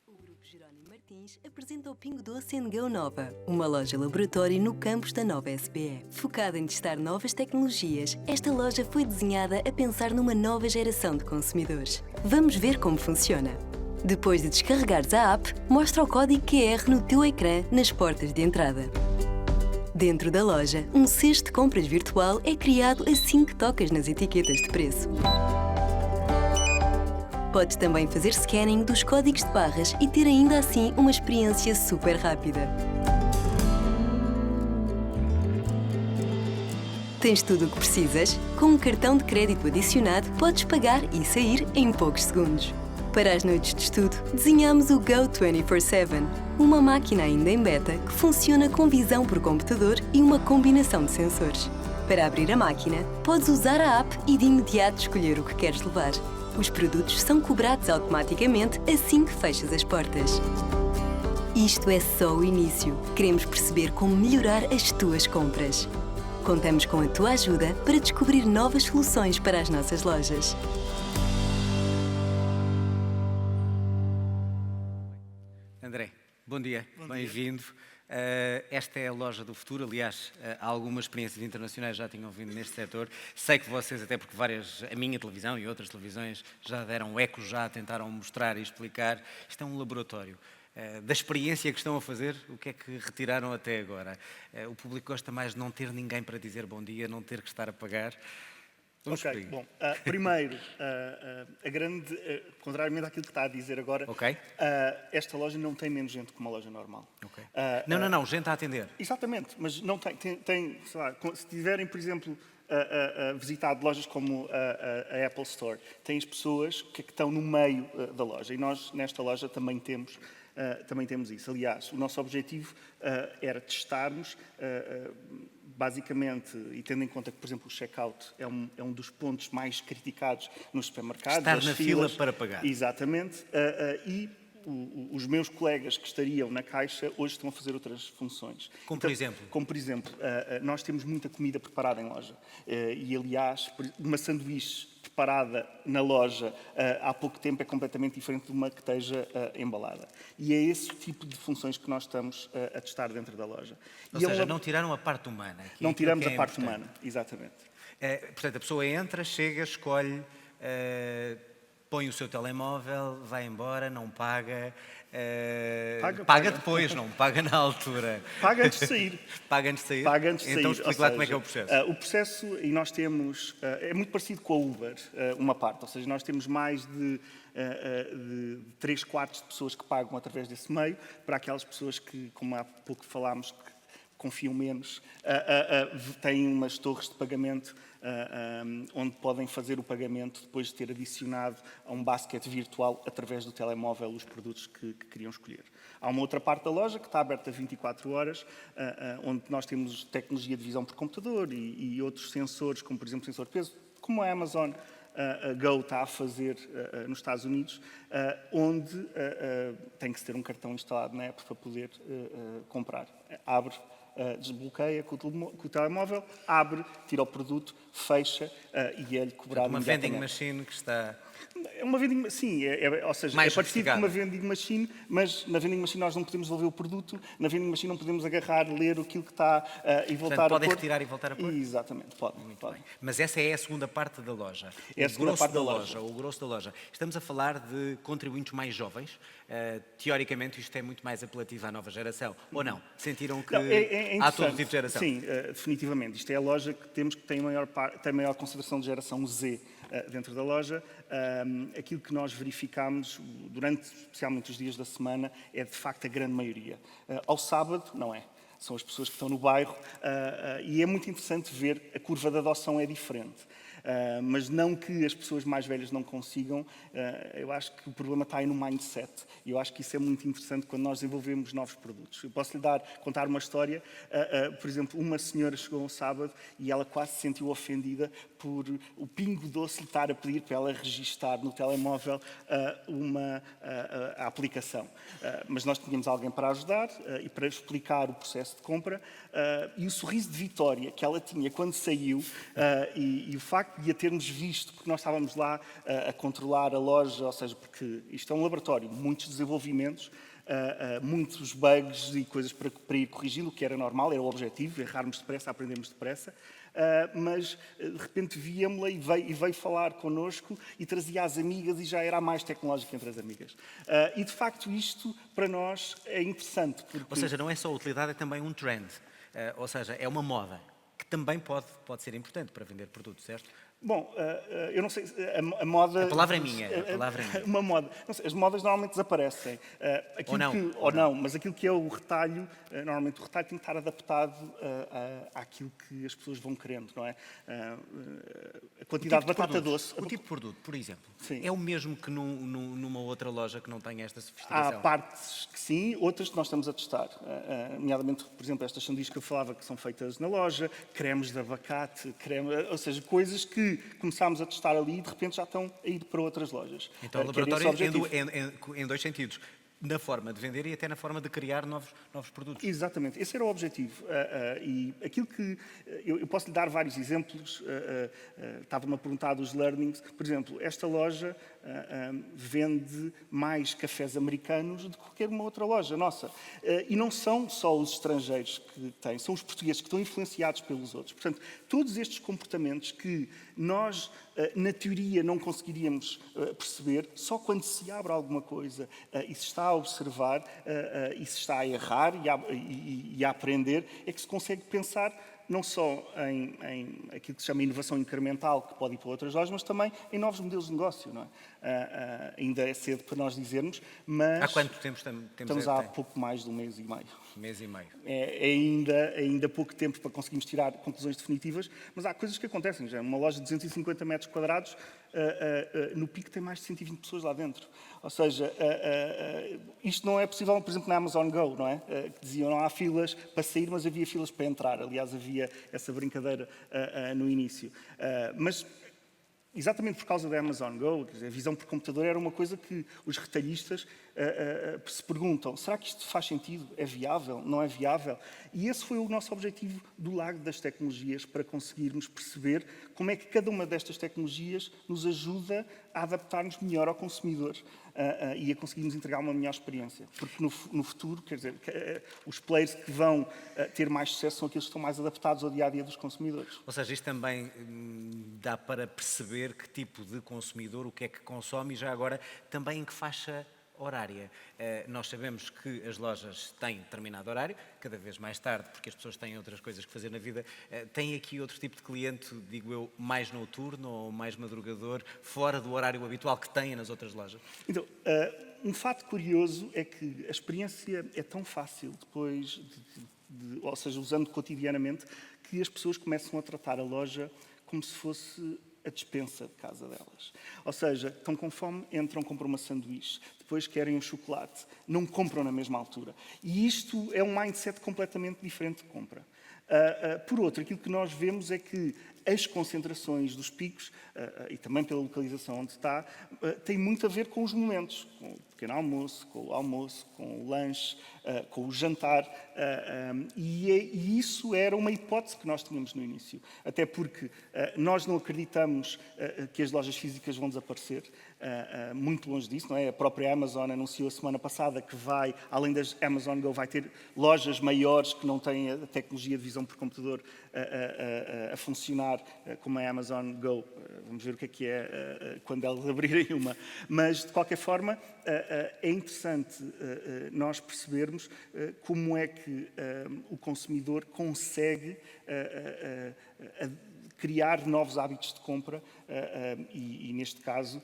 O Grupo Jerónimo Martins apresenta o Pingo Doce Go Nova, uma loja laboratório no campus da Nova SBE. Focada em testar novas tecnologias, esta loja foi desenhada a pensar numa nova geração de consumidores. Vamos ver como funciona. Depois de descarregares a app, mostra o código QR no teu ecrã nas portas de entrada. Dentro da loja, um cesto de compras virtual é criado assim que tocas nas etiquetas de preço. Podes também fazer scanning dos códigos de barras e ter ainda assim uma experiência super rápida. Tens tudo o que precisas? Com um cartão de crédito adicionado, podes pagar e sair em poucos segundos. Para as noites de estudo, desenhamos o Go 24/7, uma máquina ainda em beta que funciona com visão por computador e uma combinação de sensores. Para abrir a máquina, podes usar a app e de imediato escolher o que queres levar. Os produtos são cobrados automaticamente assim que fechas as portas. Isto é só o início. Queremos perceber como melhorar as tuas compras. Contamos com a tua ajuda para descobrir novas soluções para as nossas lojas. André, bom dia, bem-vindo. Esta é a loja do futuro, aliás, algumas experiências internacionais já tinham vindo neste setor. Sei que vocês, até porque a minha televisão e outras televisões já deram eco, já tentaram mostrar e explicar. Isto é um laboratório. Da experiência que estão a fazer, o que é que retiraram até agora? O público gosta mais de não ter ninguém para dizer bom dia, não ter que estar a pagar. Vamos Ok, bom, primeiro, contrariamente àquilo que está a dizer agora, esta loja não tem menos gente que uma loja normal. Okay. Não, gente a atender. Exatamente, mas não tem sei lá, se tiverem, por exemplo, visitado lojas como a Apple Store, tens pessoas que estão no meio da loja, e nós nesta loja também temos também temos isso. Aliás, o nosso objetivo era testarmos, basicamente, e tendo em conta que, por exemplo, o checkout é um dos pontos mais criticados nos supermercados. Estar as na fila para pagar. Exatamente. E os meus colegas que estariam na caixa hoje estão a fazer outras funções. Como por exemplo? Como por exemplo, nós temos muita comida preparada em loja. E aliás, uma sanduíche preparada na loja há pouco tempo é completamente diferente de uma que esteja embalada. E é esse o tipo de funções que nós estamos a testar dentro da loja. Ou seja, não tiraram a parte humana. Não tiramos a parte humana, exatamente. Portanto, a pessoa entra, chega, escolhe, põe o seu telemóvel, vai embora, não paga. Paga depois, não paga na altura. Paga antes de sair. Paga antes de sair? Paga antes de então sair. explique lá como é que é o processo. O processo, e nós temos, é muito parecido com a Uber, uma parte, ou seja, nós temos mais de 3/4 de pessoas que pagam através desse meio, para aquelas pessoas que, como há pouco falámos, que confiam menos, têm umas torres de pagamento onde podem fazer o pagamento depois de ter adicionado a um basket virtual através do telemóvel os produtos que queriam escolher. Há uma outra parte da loja que está aberta 24 horas, onde nós temos tecnologia de visão por computador e outros sensores, como por exemplo o sensor de peso, como a Amazon Go está a fazer nos Estados Unidos, onde tem que se ter um cartão instalado na app para poder comprar. Abre, desbloqueia com o telemóvel, abre, tira o produto, fecha e é-lhe cobrado uma imediatamente. vending machine que está... É uma vending machine, sim, ou seja, mais é parecido com sofisticada. uma vending machine, mas na vending machine nós não podemos devolver o produto, na vending machine não podemos agarrar, ler aquilo que está e voltar Portanto, a podem pôr. retirar e voltar a pôr? Exatamente, podem. Mas essa é a segunda parte da loja. É a O segunda grosso parte da da loja. loja. O grosso da loja. Estamos a falar de contribuintes mais jovens. Teoricamente, isto é muito mais apelativo à nova geração. Ou não? Sentiram que Não, há todo tipo de geração? Sim, definitivamente. Isto é a loja que temos que tem maior consideração de geração Z dentro da loja. Aquilo que nós verificámos durante, especialmente os dias da semana, é de facto a grande maioria. Ao sábado, não é. São as pessoas que estão no bairro e é muito interessante ver a curva de adoção é diferente. Mas não que as pessoas mais velhas não consigam, eu acho que o problema está aí no mindset. E eu acho que isso é muito interessante quando nós desenvolvemos novos produtos. Eu posso lhe contar uma história. Por exemplo, uma senhora chegou um sábado e ela quase se sentiu ofendida por o Pingo Doce lhe estar a pedir para ela registar no telemóvel a aplicação. Mas nós tínhamos alguém para ajudar e para explicar o processo de compra e o sorriso de vitória que ela tinha quando saiu e o facto de a termos visto, porque nós estávamos lá a controlar a loja, ou seja, porque isto é um laboratório, muitos desenvolvimentos, muitos bugs e coisas para ir corrigindo, o que era normal, era o objetivo, errarmos depressa, aprendermos depressa. Mas de repente víamos-la e veio falar connosco e trazia as amigas e já era a mais tecnológica entre as amigas. E de facto isto para nós é interessante. Porque... Ou seja, não é só a utilidade, é também um trend. Ou seja, é uma moda que também pode ser importante para vender produtos, certo? Bom, eu não sei, a moda... A palavra é minha, a palavra é minha. Uma moda. Não sei, as modas normalmente desaparecem. Ou não, mas aquilo que é o retalho, normalmente o retalho tem que estar adaptado àquilo que as pessoas vão querendo, não é? A quantidade de batata doce... O tipo de produto, por exemplo, Sim. é o mesmo que numa outra loja que não tenha esta sofisticação? Há partes que sim, outras que nós estamos a testar. Nomeadamente, por exemplo, estas sanduíches que eu falava que são feitas na loja, cremes de abacate, ou seja, coisas que começámos a testar ali e de repente já estão a ir para outras lojas. Então o laboratório em dois sentidos. Na forma de vender e até na forma de criar novos produtos. Exatamente, esse era o objetivo. E aquilo que... Eu posso lhe dar vários exemplos. Estava-me a perguntar dos learnings. Por exemplo, esta loja vende mais cafés americanos do que qualquer uma outra loja nossa. E não são só os estrangeiros que têm, são os portugueses que estão influenciados pelos outros. Portanto, todos estes comportamentos que nós, na teoria, não conseguiríamos perceber, só quando se abre alguma coisa e se está a observar e se está a errar e a aprender, é que se consegue pensar não só em aquilo que se chama inovação incremental, que pode ir para outras lojas, mas também em novos modelos de negócio. Não é? Ainda é cedo para nós dizermos, mas Há quanto tempo estamos há pouco mais de um mês e meio. mês e meio. É ainda pouco tempo para conseguirmos tirar conclusões definitivas, mas há coisas que acontecem. Já uma loja de 250 metros quadrados, no pico tem mais de 120 pessoas lá dentro. Ou seja, isto não é possível, por exemplo, na Amazon Go, não é? Que diziam não há filas para sair, mas havia filas para entrar. Aliás, havia essa brincadeira no início. Mas exatamente por causa da Amazon Go, quer dizer, a visão por computador era uma coisa que os retalhistas se perguntam, será que isto faz sentido? É viável? Não é viável? E esse foi o nosso objetivo do Lago das Tecnologias, para conseguirmos perceber como é que cada uma destas tecnologias nos ajuda a adaptar-nos melhor ao consumidor e a conseguirmos entregar uma melhor experiência. Porque no futuro, quer dizer, os players que vão ter mais sucesso são aqueles que estão mais adaptados ao dia-a-dia dos consumidores. Ou seja, isto também dá para perceber que tipo de consumidor, o que é que consome e já agora também em que faixa horária. Nós sabemos que as lojas têm determinado horário, cada vez mais tarde, porque as pessoas têm outras coisas que fazer na vida. Tem aqui outro tipo de cliente, digo eu, mais noturno ou mais madrugador, fora do horário habitual que têm nas outras lojas? Então, um fato curioso é que a experiência é tão fácil depois, ou seja, usando cotidianamente, que as pessoas começam a tratar a loja como se fosse a despensa de casa delas. Ou seja, estão com fome, entram, compram uma sanduíche, depois querem um chocolate, não compram na mesma altura. E isto é um mindset completamente diferente de compra. Por outro, aquilo que nós vemos é que as concentrações dos picos, e também pela localização onde está, tem muito a ver com os momentos, com o pequeno almoço, com o almoço, com o lanche, com o jantar, e isso era uma hipótese que nós tínhamos no início. Até porque nós não acreditamos que as lojas físicas vão desaparecer, muito longe disso, não é? A própria Amazon anunciou a semana passada que vai, além das Amazon Go, vai ter lojas maiores que não têm a tecnologia de visão por computador a funcionar como a Amazon Go. Vamos ver o que é quando elas abrirem uma. Mas, de qualquer forma, é interessante nós percebermos como é que o consumidor consegue criar novos hábitos de compra e neste caso,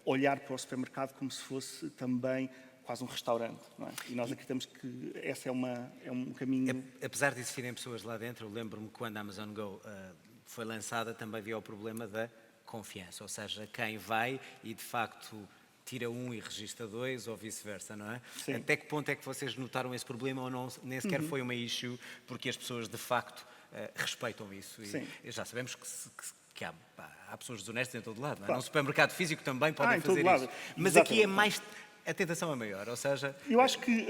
olhar para o supermercado como se fosse também quase um restaurante, não é? E nós acreditamos que esse é um caminho... Apesar de existirem pessoas lá dentro, eu lembro-me que quando a Amazon Go foi lançada também havia o problema da confiança, ou seja, quem vai e de facto tira um e registra dois ou vice-versa, não é? Sim. Até que ponto é que vocês notaram esse problema ou não, nem sequer foi uma issue, porque as pessoas de facto respeitam isso? E já sabemos que há pessoas desonestas em todo lado, não é? Claro. Num supermercado físico também podem fazer isso. Lado. Mas aqui é mais... A tentação é maior, ou seja... Eu acho que...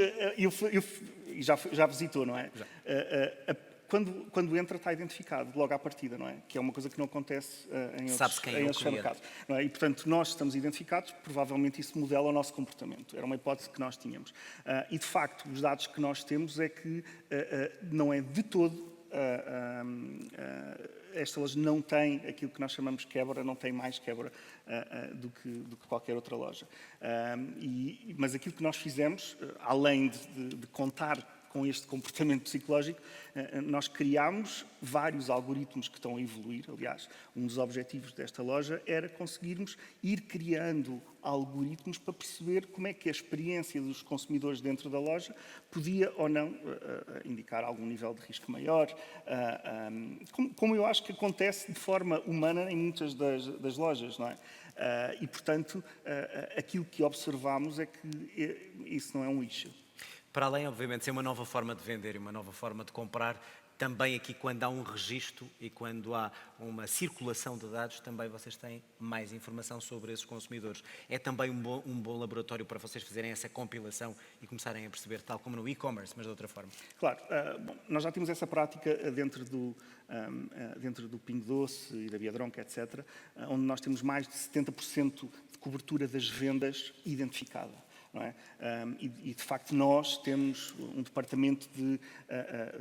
já visitou, não é? Quando entra está identificado logo à partida, não é? Que é uma coisa que não acontece em outros supermercados. Não é? E, portanto, nós estamos identificados, provavelmente isso modela o nosso comportamento. Era uma hipótese que nós tínhamos. E, de facto, os dados que nós temos é que não é de todo... esta loja não tem aquilo que nós chamamos de quebra, não tem mais quebra do que qualquer outra loja. Mas aquilo que nós fizemos, além de contar com este comportamento psicológico, nós criámos vários algoritmos que estão a evoluir. Aliás, um dos objetivos desta loja era conseguirmos ir criando algoritmos para perceber como é que a experiência dos consumidores dentro da loja podia ou não indicar algum nível de risco maior, como eu acho que acontece de forma humana em muitas das lojas, não é? E, portanto, aquilo que observamos é que isso não é um issue. Para além, obviamente, de ser uma nova forma de vender e uma nova forma de comprar, também aqui quando há um registro e quando há uma circulação de dados, também vocês têm mais informação sobre esses consumidores. É também um bom laboratório para vocês fazerem essa compilação e começarem a perceber, tal como no e-commerce, mas de outra forma. Claro. Nós já temos essa prática dentro do Pingo Doce e da Biedronca, etc., onde nós temos mais de 70% de cobertura das vendas identificada. Não é? E, de facto, nós temos um departamento de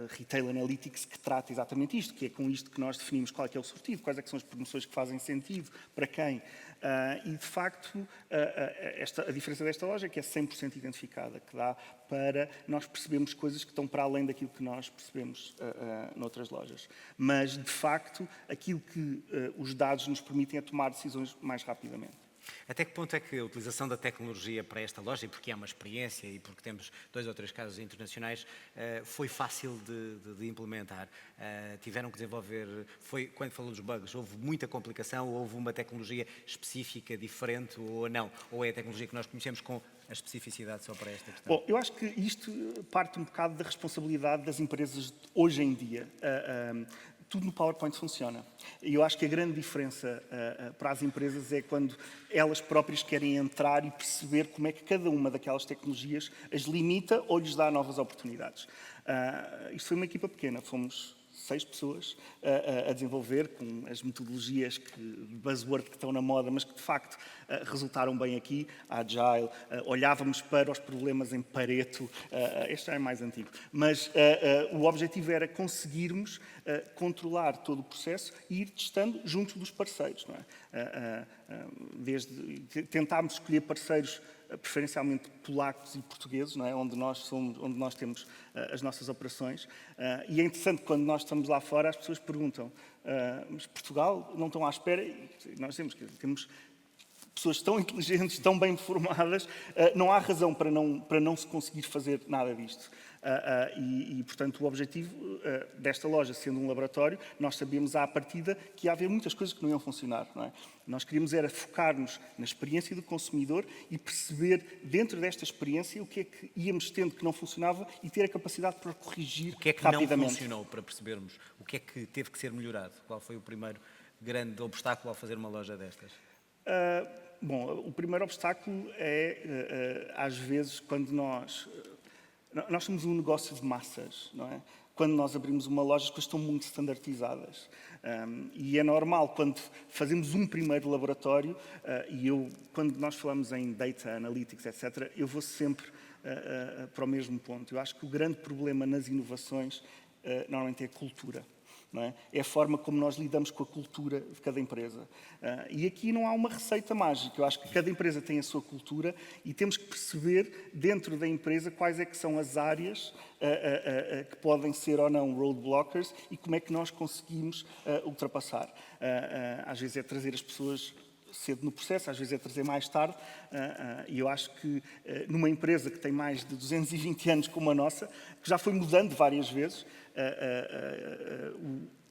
Retail Analytics que trata exatamente isto, que é com isto que nós definimos qual é que é o sortido, quais é que são as promoções que fazem sentido, para quem. E, de facto, a diferença desta loja é que é 100% identificada, que dá para nós percebermos coisas que estão para além daquilo que nós percebemos noutras lojas. Mas, de facto, aquilo que os dados nos permitem é tomar decisões mais rapidamente. Até que ponto é que a utilização da tecnologia para esta loja, e porque é uma experiência e porque temos 2 ou 3 casos internacionais, foi fácil de implementar? Tiveram que desenvolver, quando falou dos bugs, houve muita complicação, houve uma tecnologia específica diferente ou não? Ou é a tecnologia que nós conhecemos com a especificidade só para esta questão? Bom, eu acho que isto parte um bocado da responsabilidade das empresas de hoje em dia. Tudo no PowerPoint funciona. E eu acho que a grande diferença para as empresas é quando elas próprias querem entrar e perceber como é que cada uma daquelas tecnologias as limita ou lhes dá novas oportunidades. Isto foi uma equipa pequena, fomos 6 pessoas a desenvolver com as metodologias buzzword que estão na moda, mas que de facto resultaram bem aqui, a Agile, olhávamos para os problemas em Pareto, este já é mais antigo, mas o objetivo era conseguirmos controlar todo o processo e ir testando junto dos parceiros, não é? Tentámos escolher parceiros preferencialmente polacos e portugueses, não é? onde nós temos as nossas operações. E é interessante quando nós estamos lá fora, as pessoas perguntam, mas Portugal não estão à espera? E nós temos pessoas tão inteligentes, tão bem formadas, não há razão para não se conseguir fazer nada disto. Portanto, o objetivo desta loja, sendo um laboratório, nós sabíamos à partida que ia haver muitas coisas que não iam funcionar. Não é? Nós queríamos era focar-nos na experiência do consumidor e perceber, dentro desta experiência, o que é que íamos tendo que não funcionava e ter a capacidade para corrigir rapidamente. O que é que não funcionou, para percebermos? O que é que teve que ser melhorado? Qual foi o primeiro grande obstáculo ao fazer uma loja destas? Bom, o primeiro obstáculo é, às vezes, quando nós somos um negócio de massas, não é? Quando nós abrimos uma loja, as coisas estão muito standardizadas. E é normal, quando fazemos um primeiro laboratório, quando nós falamos em data, analytics, etc., eu vou sempre para o mesmo ponto. Eu acho que o grande problema nas inovações, normalmente, é a cultura. Não é? É a forma como nós lidamos com a cultura de cada empresa. E aqui não há uma receita mágica. Eu acho que cada empresa tem a sua cultura e temos que perceber, dentro da empresa, quais é que são as áreas que podem ser ou não roadblockers e como é que nós conseguimos ultrapassar. Às vezes é trazer as pessoas cedo no processo, às vezes é trazer mais tarde, e eu acho que numa empresa que tem mais de 220 anos como a nossa, que já foi mudando várias vezes,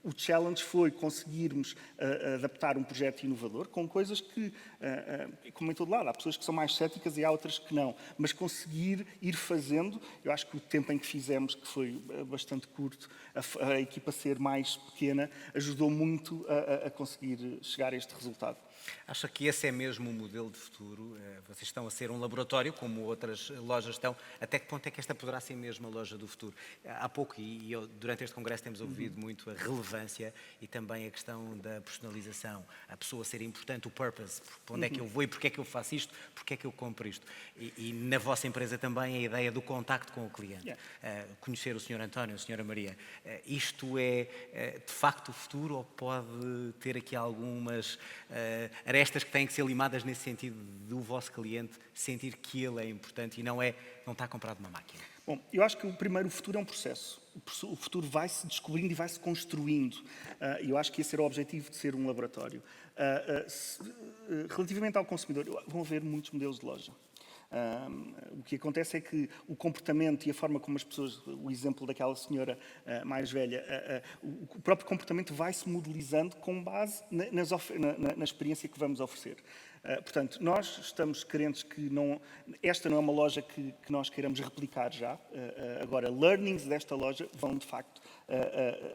o challenge foi conseguirmos adaptar um projeto inovador com coisas que, como em todo lado, há pessoas que são mais céticas e há outras que não, mas conseguir ir fazendo, eu acho que o tempo em que fizemos, que foi bastante curto, a equipa ser mais pequena, ajudou muito a conseguir chegar a este resultado. Acha que esse é mesmo o modelo de futuro? Vocês estão a ser um laboratório, como outras lojas estão. Até que ponto é que esta poderá ser mesmo a loja do futuro? Há pouco, durante este congresso, temos ouvido muito a relevância e também a questão da personalização. A pessoa ser importante, o purpose. Para onde é que eu vou e porque é que eu faço isto? Porque é que eu compro isto? E na vossa empresa também a ideia do contacto com o cliente. Conhecer o Sr. António, a Sra. Maria. Isto é, de facto, o futuro ou pode ter aqui algumas arestas que têm que ser limadas nesse sentido do vosso cliente sentir que ele é importante e não está comprado uma máquina? Bom, eu acho que o futuro é um processo. O futuro vai-se descobrindo e vai-se construindo. E eu acho que esse era o objetivo de ser um laboratório. Relativamente ao consumidor, vão haver muitos modelos de loja. O que acontece é que o comportamento e a forma como as pessoas, o exemplo daquela senhora mais velha, o próprio comportamento vai-se modelizando com base na experiência que vamos oferecer. Portanto, nós estamos crentes que esta não é uma loja que nós queiramos replicar já. Agora, learnings desta loja vão, de facto,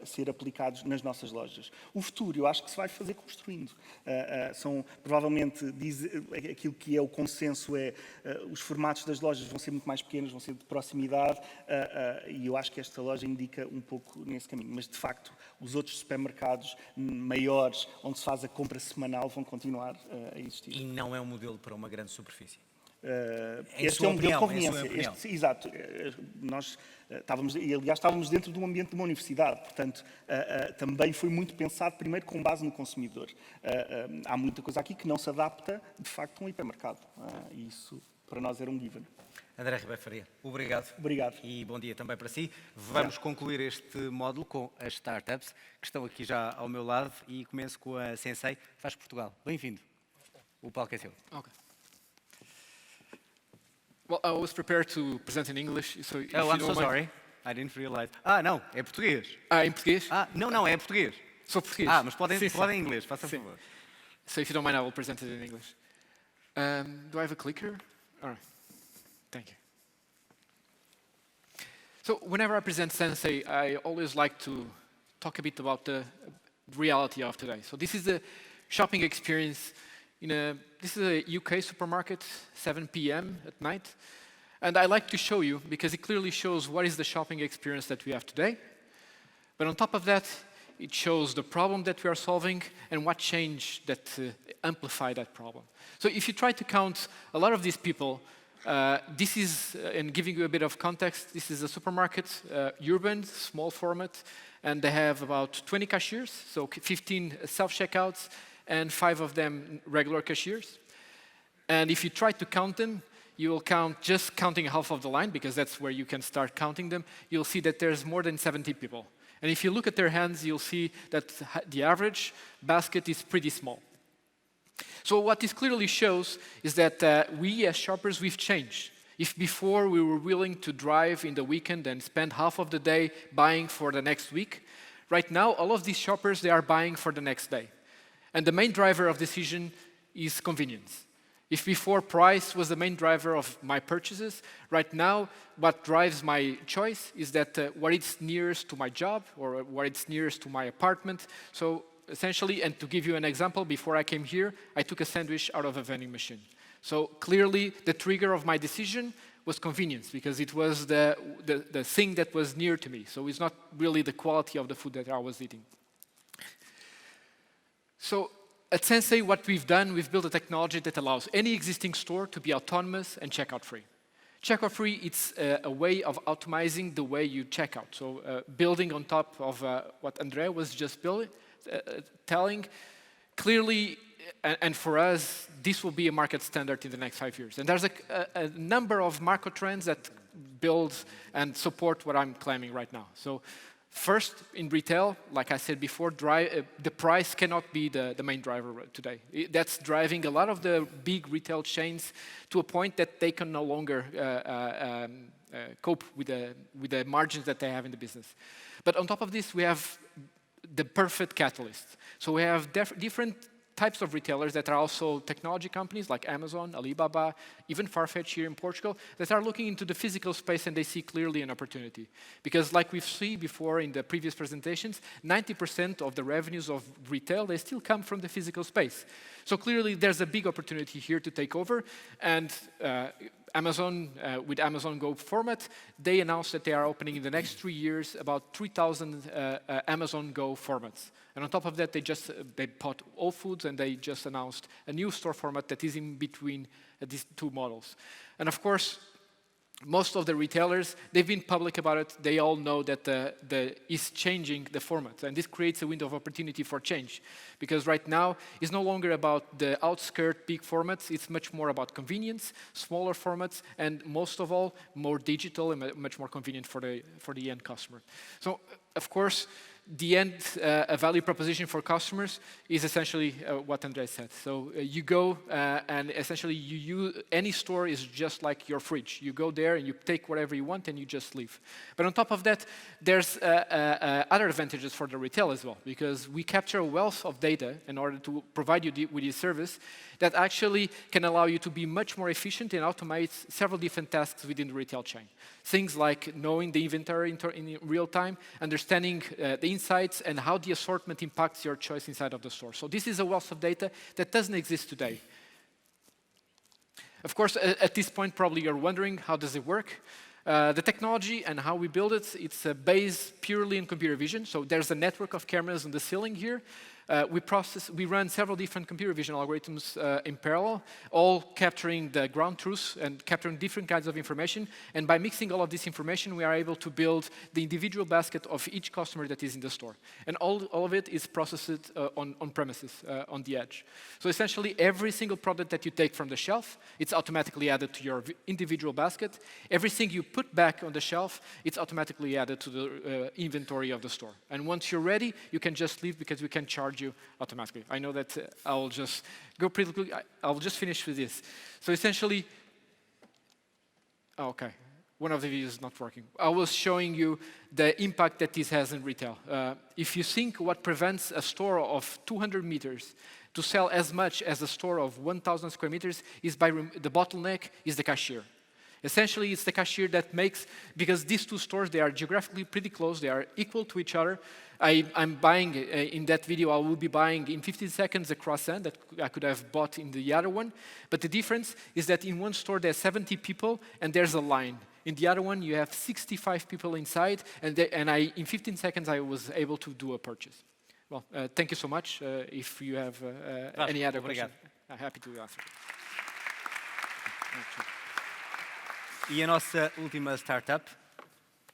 ser aplicados nas nossas lojas. O futuro, eu acho que se vai fazer construindo. São, provavelmente, aquilo que é o consenso os formatos das lojas vão ser muito mais pequenos, vão ser de proximidade, e eu acho que esta loja indica um pouco nesse caminho. Mas, de facto, os outros supermercados maiores, onde se faz a compra semanal, vão continuar a existir. E não é um modelo para uma grande superfície? Este é um modelo de conveniência. Exato. Nós estávamos dentro de um ambiente de uma universidade, portanto, também foi muito pensado primeiro com base no consumidor. Há muita coisa aqui que não se adapta, de facto, a um hipermercado. E isso, para nós, era um given. André Ribeiro Faria, obrigado. Obrigado. E bom dia também para si. Vamos concluir este módulo com as startups, que estão aqui já ao meu lado, e começo com a Sensei Faz Portugal. Bem-vindo. O palco é seu. Okay. Well, I was prepared to present in English, so if Oh, you I'm don't so mind- sorry. I didn't realize. Ah, não, é português. Em português? Ah, não, é português. Sou português. Ah, mas podem Sim, sim. em inglês, faça Sim. favor. So if you don't mind, I will present it in English. Do I have a clicker? All right. Thank you. So whenever I present Sensei, I always like to talk a bit about the reality of today. So this is the shopping experience this is a UK supermarket, 7 p.m. at night. And I like to show you because it clearly shows what is the shopping experience that we have today. But on top of that, it shows the problem that we are solving and what changed that amplify that problem. So if you try to count a lot of these people, this is, and giving you a bit of context, this is a supermarket, urban, small format, and they have about 20 cashiers, so 15 self-checkouts, and 5 of them regular cashiers. And if you try to count them, you will count, just counting half of the line, because that's where you can start counting them, you'll see that there's more than 70 people. And if you look at their hands, you'll see that the average basket is pretty small. So what this clearly shows is that we as shoppers, we've changed. If before we were willing to drive in the weekend and spend half of the day buying for the next week, right now all of these shoppers, they are buying for the next day. And the main driver of decision is convenience. If before price was the main driver of my purchases, right now what drives my choice is that what is nearest to my job or what is nearest to my apartment. So essentially, and to give you an example, before I came here, I took a sandwich out of a vending machine. So clearly the trigger of my decision was convenience because it was the thing that was near to me. So it's not really the quality of the food that I was eating. So at Sensei, what we've done, we've built a technology that allows any existing store to be autonomous and checkout free. Checkout free, it's a way of optimizing the way you check out. So building on top of what Andrea was just telling, clearly, and for us, this will be a market standard in the next 5 years. And there's a number of macro trends that build and support what I'm claiming right now. So first, in retail, like I said before, the price cannot be the main driver today. That's driving a lot of the big retail chains to a point that they can no longer cope with the margins that they have in the business. But on top of this, we have the perfect catalyst. So we have different types of retailers that are also technology companies like Amazon, Alibaba, even Farfetch here in Portugal, that are looking into the physical space and they see clearly an opportunity. Because like we've seen before in the previous presentations, 90% of the revenues of retail, they still come from the physical space. So clearly there's a big opportunity here to take over. And Amazon, with Amazon Go format, they announced that they are opening in the next 3 years about 3,000 Amazon Go formats. And on top of that, they bought Whole Foods and they just announced a new store format that is in between these two models. And of course, most of the retailers, they've been public about it. They all know that is changing the format. And this creates a window of opportunity for change. Because right now, it's no longer about the outskirt big formats. It's much more about convenience, smaller formats, and most of all, more digital and much more convenient for the end customer. So, of course, the end value proposition for customers is essentially what Andrei said. So you go and essentially any store is just like your fridge. You go there and you take whatever you want and you just leave. But on top of that, there's other advantages for the retail as well, because we capture a wealth of data in order to provide you with this service that actually can allow you to be much more efficient and automate several different tasks within the retail chain. Things like knowing the inventory in real time, understanding the insights and how the assortment impacts your choice inside of the store. So this is a wealth of data that doesn't exist today. Of course, at this point, probably you're wondering, how does it work? The technology and how we build it, it's based purely in computer vision. So there's a network of cameras on the ceiling here. We run several different computer vision algorithms in parallel, all capturing the ground truths and capturing different kinds of information. And by mixing all of this information, we are able to build the individual basket of each customer that is in the store. And all of it is processed on premises, on the edge. So essentially, every single product that you take from the shelf, it's automatically added to your individual basket. Everything you put back on the shelf, it's automatically added to the inventory of the store. And once you're ready, you can just leave because we can charge charge you automatically. I know that I'll just go pretty quick. I'll just finish with this. So essentially, okay, one of the videos is not working. I was showing you the impact that this has in retail. If you think what prevents a store of 200 meters to sell as much as a store of 1,000 square meters, is by the bottleneck is the cashier. Essentially, it's the cashier that makes, because these two stores, they are geographically pretty close, they are equal to each other. I'm buying, in that video, I will be buying in 15 seconds a croissant that I could have bought in the other one. But the difference is that in one store, there's 70 people and there's a line. In the other one, you have 65 people inside, and in 15 seconds, I was able to do a purchase. Well, thank you so much. If you have any other questions, I'm happy to answer. E a nossa última startup,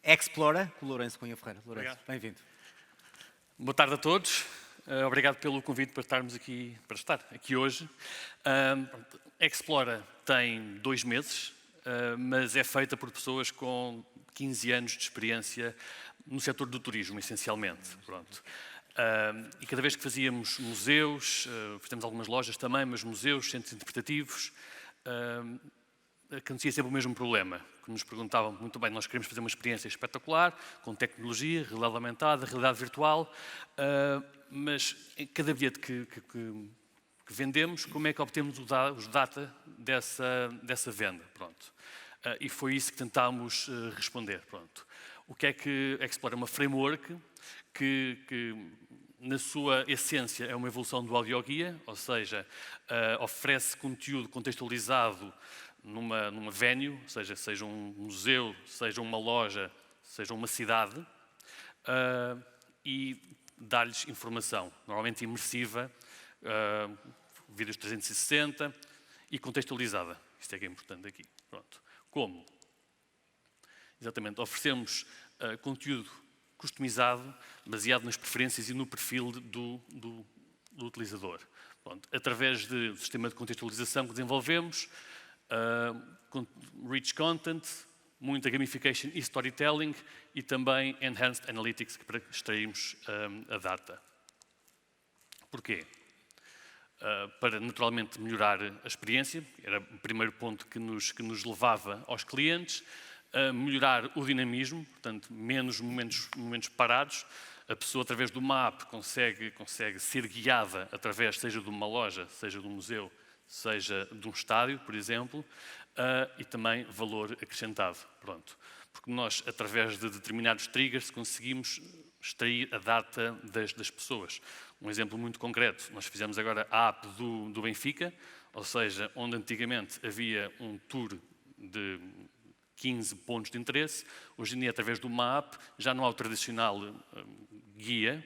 Explora, com o Lourenço Cunha Ferreira. Lourenço, bem-vindo. Boa tarde a todos. Obrigado pelo convite para estar aqui hoje. Explora tem 2 meses, mas é feita por pessoas com 15 anos de experiência no setor do turismo, essencialmente. Pronto. E cada vez que fazíamos museus, fizemos algumas lojas também, mas museus, centros interpretativos, acontecia sempre o mesmo problema, que nos perguntavam, muito bem, nós queremos fazer uma experiência espetacular, com tecnologia, realidade aumentada, realidade virtual, mas cada bilhete que vendemos, como é que obtemos os data dessa venda? Pronto. E foi isso que tentámos responder. Pronto. O que é que Explora? É uma framework que na sua essência, é uma evolução do audioguia, ou seja, oferece conteúdo contextualizado numa venue, ou seja um museu, seja uma loja, seja uma cidade, e dar-lhes informação, normalmente imersiva, vídeos 360 e contextualizada. Isto é que é importante aqui. Pronto. Como? Exatamente, oferecemos conteúdo customizado, baseado nas preferências e no perfil do utilizador. Pronto. Através do sistema de contextualização que desenvolvemos, rich content, muita gamification e storytelling e também enhanced analytics para extrairmos a data. Porquê? Para naturalmente melhorar a experiência, era o primeiro ponto que nos levava aos clientes, a melhorar o dinamismo, portanto, menos momentos parados. A pessoa, através do mapa, consegue ser guiada através, seja de uma loja, seja de um museu, seja de um estádio, por exemplo, e também valor acrescentado. Pronto. Porque nós, através de determinados triggers, conseguimos extrair a data das pessoas. Um exemplo muito concreto, nós fizemos agora a app do Benfica, ou seja, onde antigamente havia um tour de 15 pontos de interesse, hoje em dia, através de uma app, já não há o tradicional guia,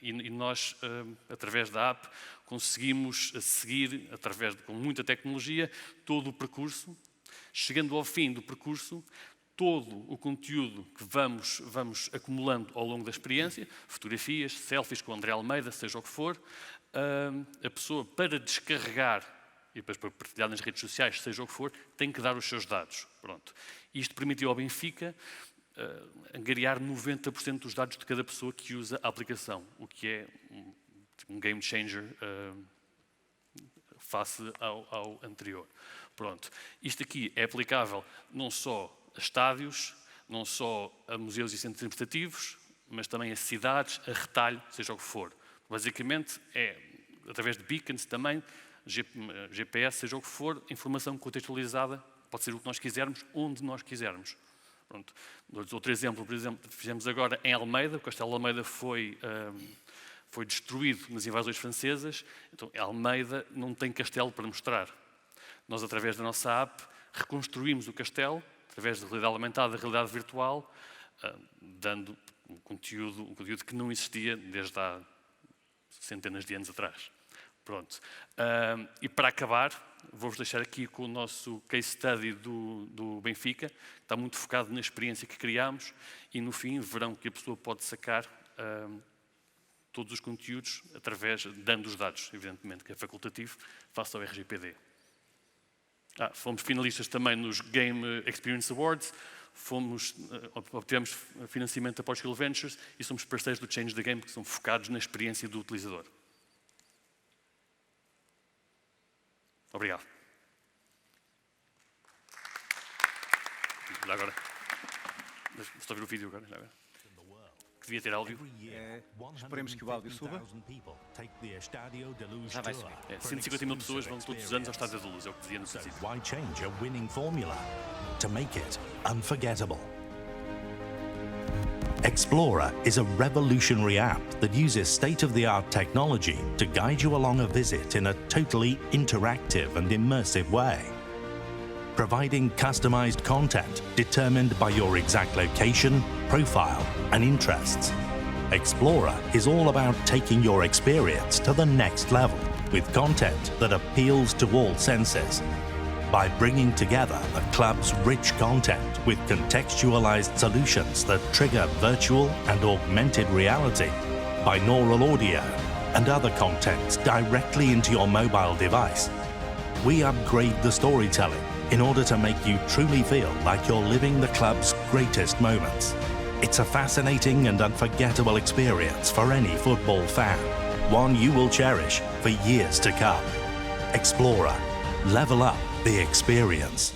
e nós, através da app, conseguimos seguir, com muita tecnologia, todo o percurso. Chegando ao fim do percurso, todo o conteúdo que vamos acumulando ao longo da experiência, fotografias, selfies com o André Almeida, seja o que for, a pessoa, para descarregar e depois para partilhar nas redes sociais, seja o que for, tem que dar os seus dados. Pronto. Isto permitiu ao Benfica angariar 90% dos dados de cada pessoa que usa a aplicação, o que é um game changer face ao anterior. Pronto. Isto aqui é aplicável não só a estádios, não só a museus e centros interpretativos, mas também a cidades, a retalho, seja o que for. Basicamente, é através de beacons também, GPS, seja o que for, informação contextualizada, pode ser o que nós quisermos, onde nós quisermos. Pronto. Outro exemplo, por exemplo, fizemos agora em Almeida, o Castelo de Almeida foi destruído nas invasões francesas, então Almeida não tem castelo para mostrar. Nós, através da nossa app, reconstruímos o castelo, através de realidade aumentada, realidade virtual, dando um conteúdo que não existia desde há centenas de anos atrás. Pronto. E para acabar, vou-vos deixar aqui com o nosso case study do Benfica, que está muito focado na experiência que criámos, e no fim verão que a pessoa pode sacar todos os conteúdos dando os dados, evidentemente, que é facultativo, face ao RGPD. Fomos finalistas também nos Game Experience Awards, obtivemos financiamento da Portugal Ventures e somos parceiros do Change the Game, que são focados na experiência do utilizador. Obrigado. Já agora. Estou a ver o vídeo agora. Já agora. Que devia ter áudio. Esperemos que o áudio suba. Já vai subir. 150 mil pessoas vão todos os anos ao Estádio da Luz, é o que dizia no sítio. Why change a winning formula to make it unforgettable? Explorer is a revolutionary app that uses state-of-the-art technology to guide you along a visit in a totally interactive and immersive way. Providing customized content determined by your exact location, profile, and interests. Explorer is all about taking your experience to the next level with content that appeals to all senses. By bringing together the club's rich content with contextualized solutions that trigger virtual and augmented reality, binaural audio, and other contents directly into your mobile device, we upgrade the storytelling in order to make you truly feel like you're living the club's greatest moments. It's a fascinating and unforgettable experience for any football fan, one you will cherish for years to come. Explorer, level up the experience.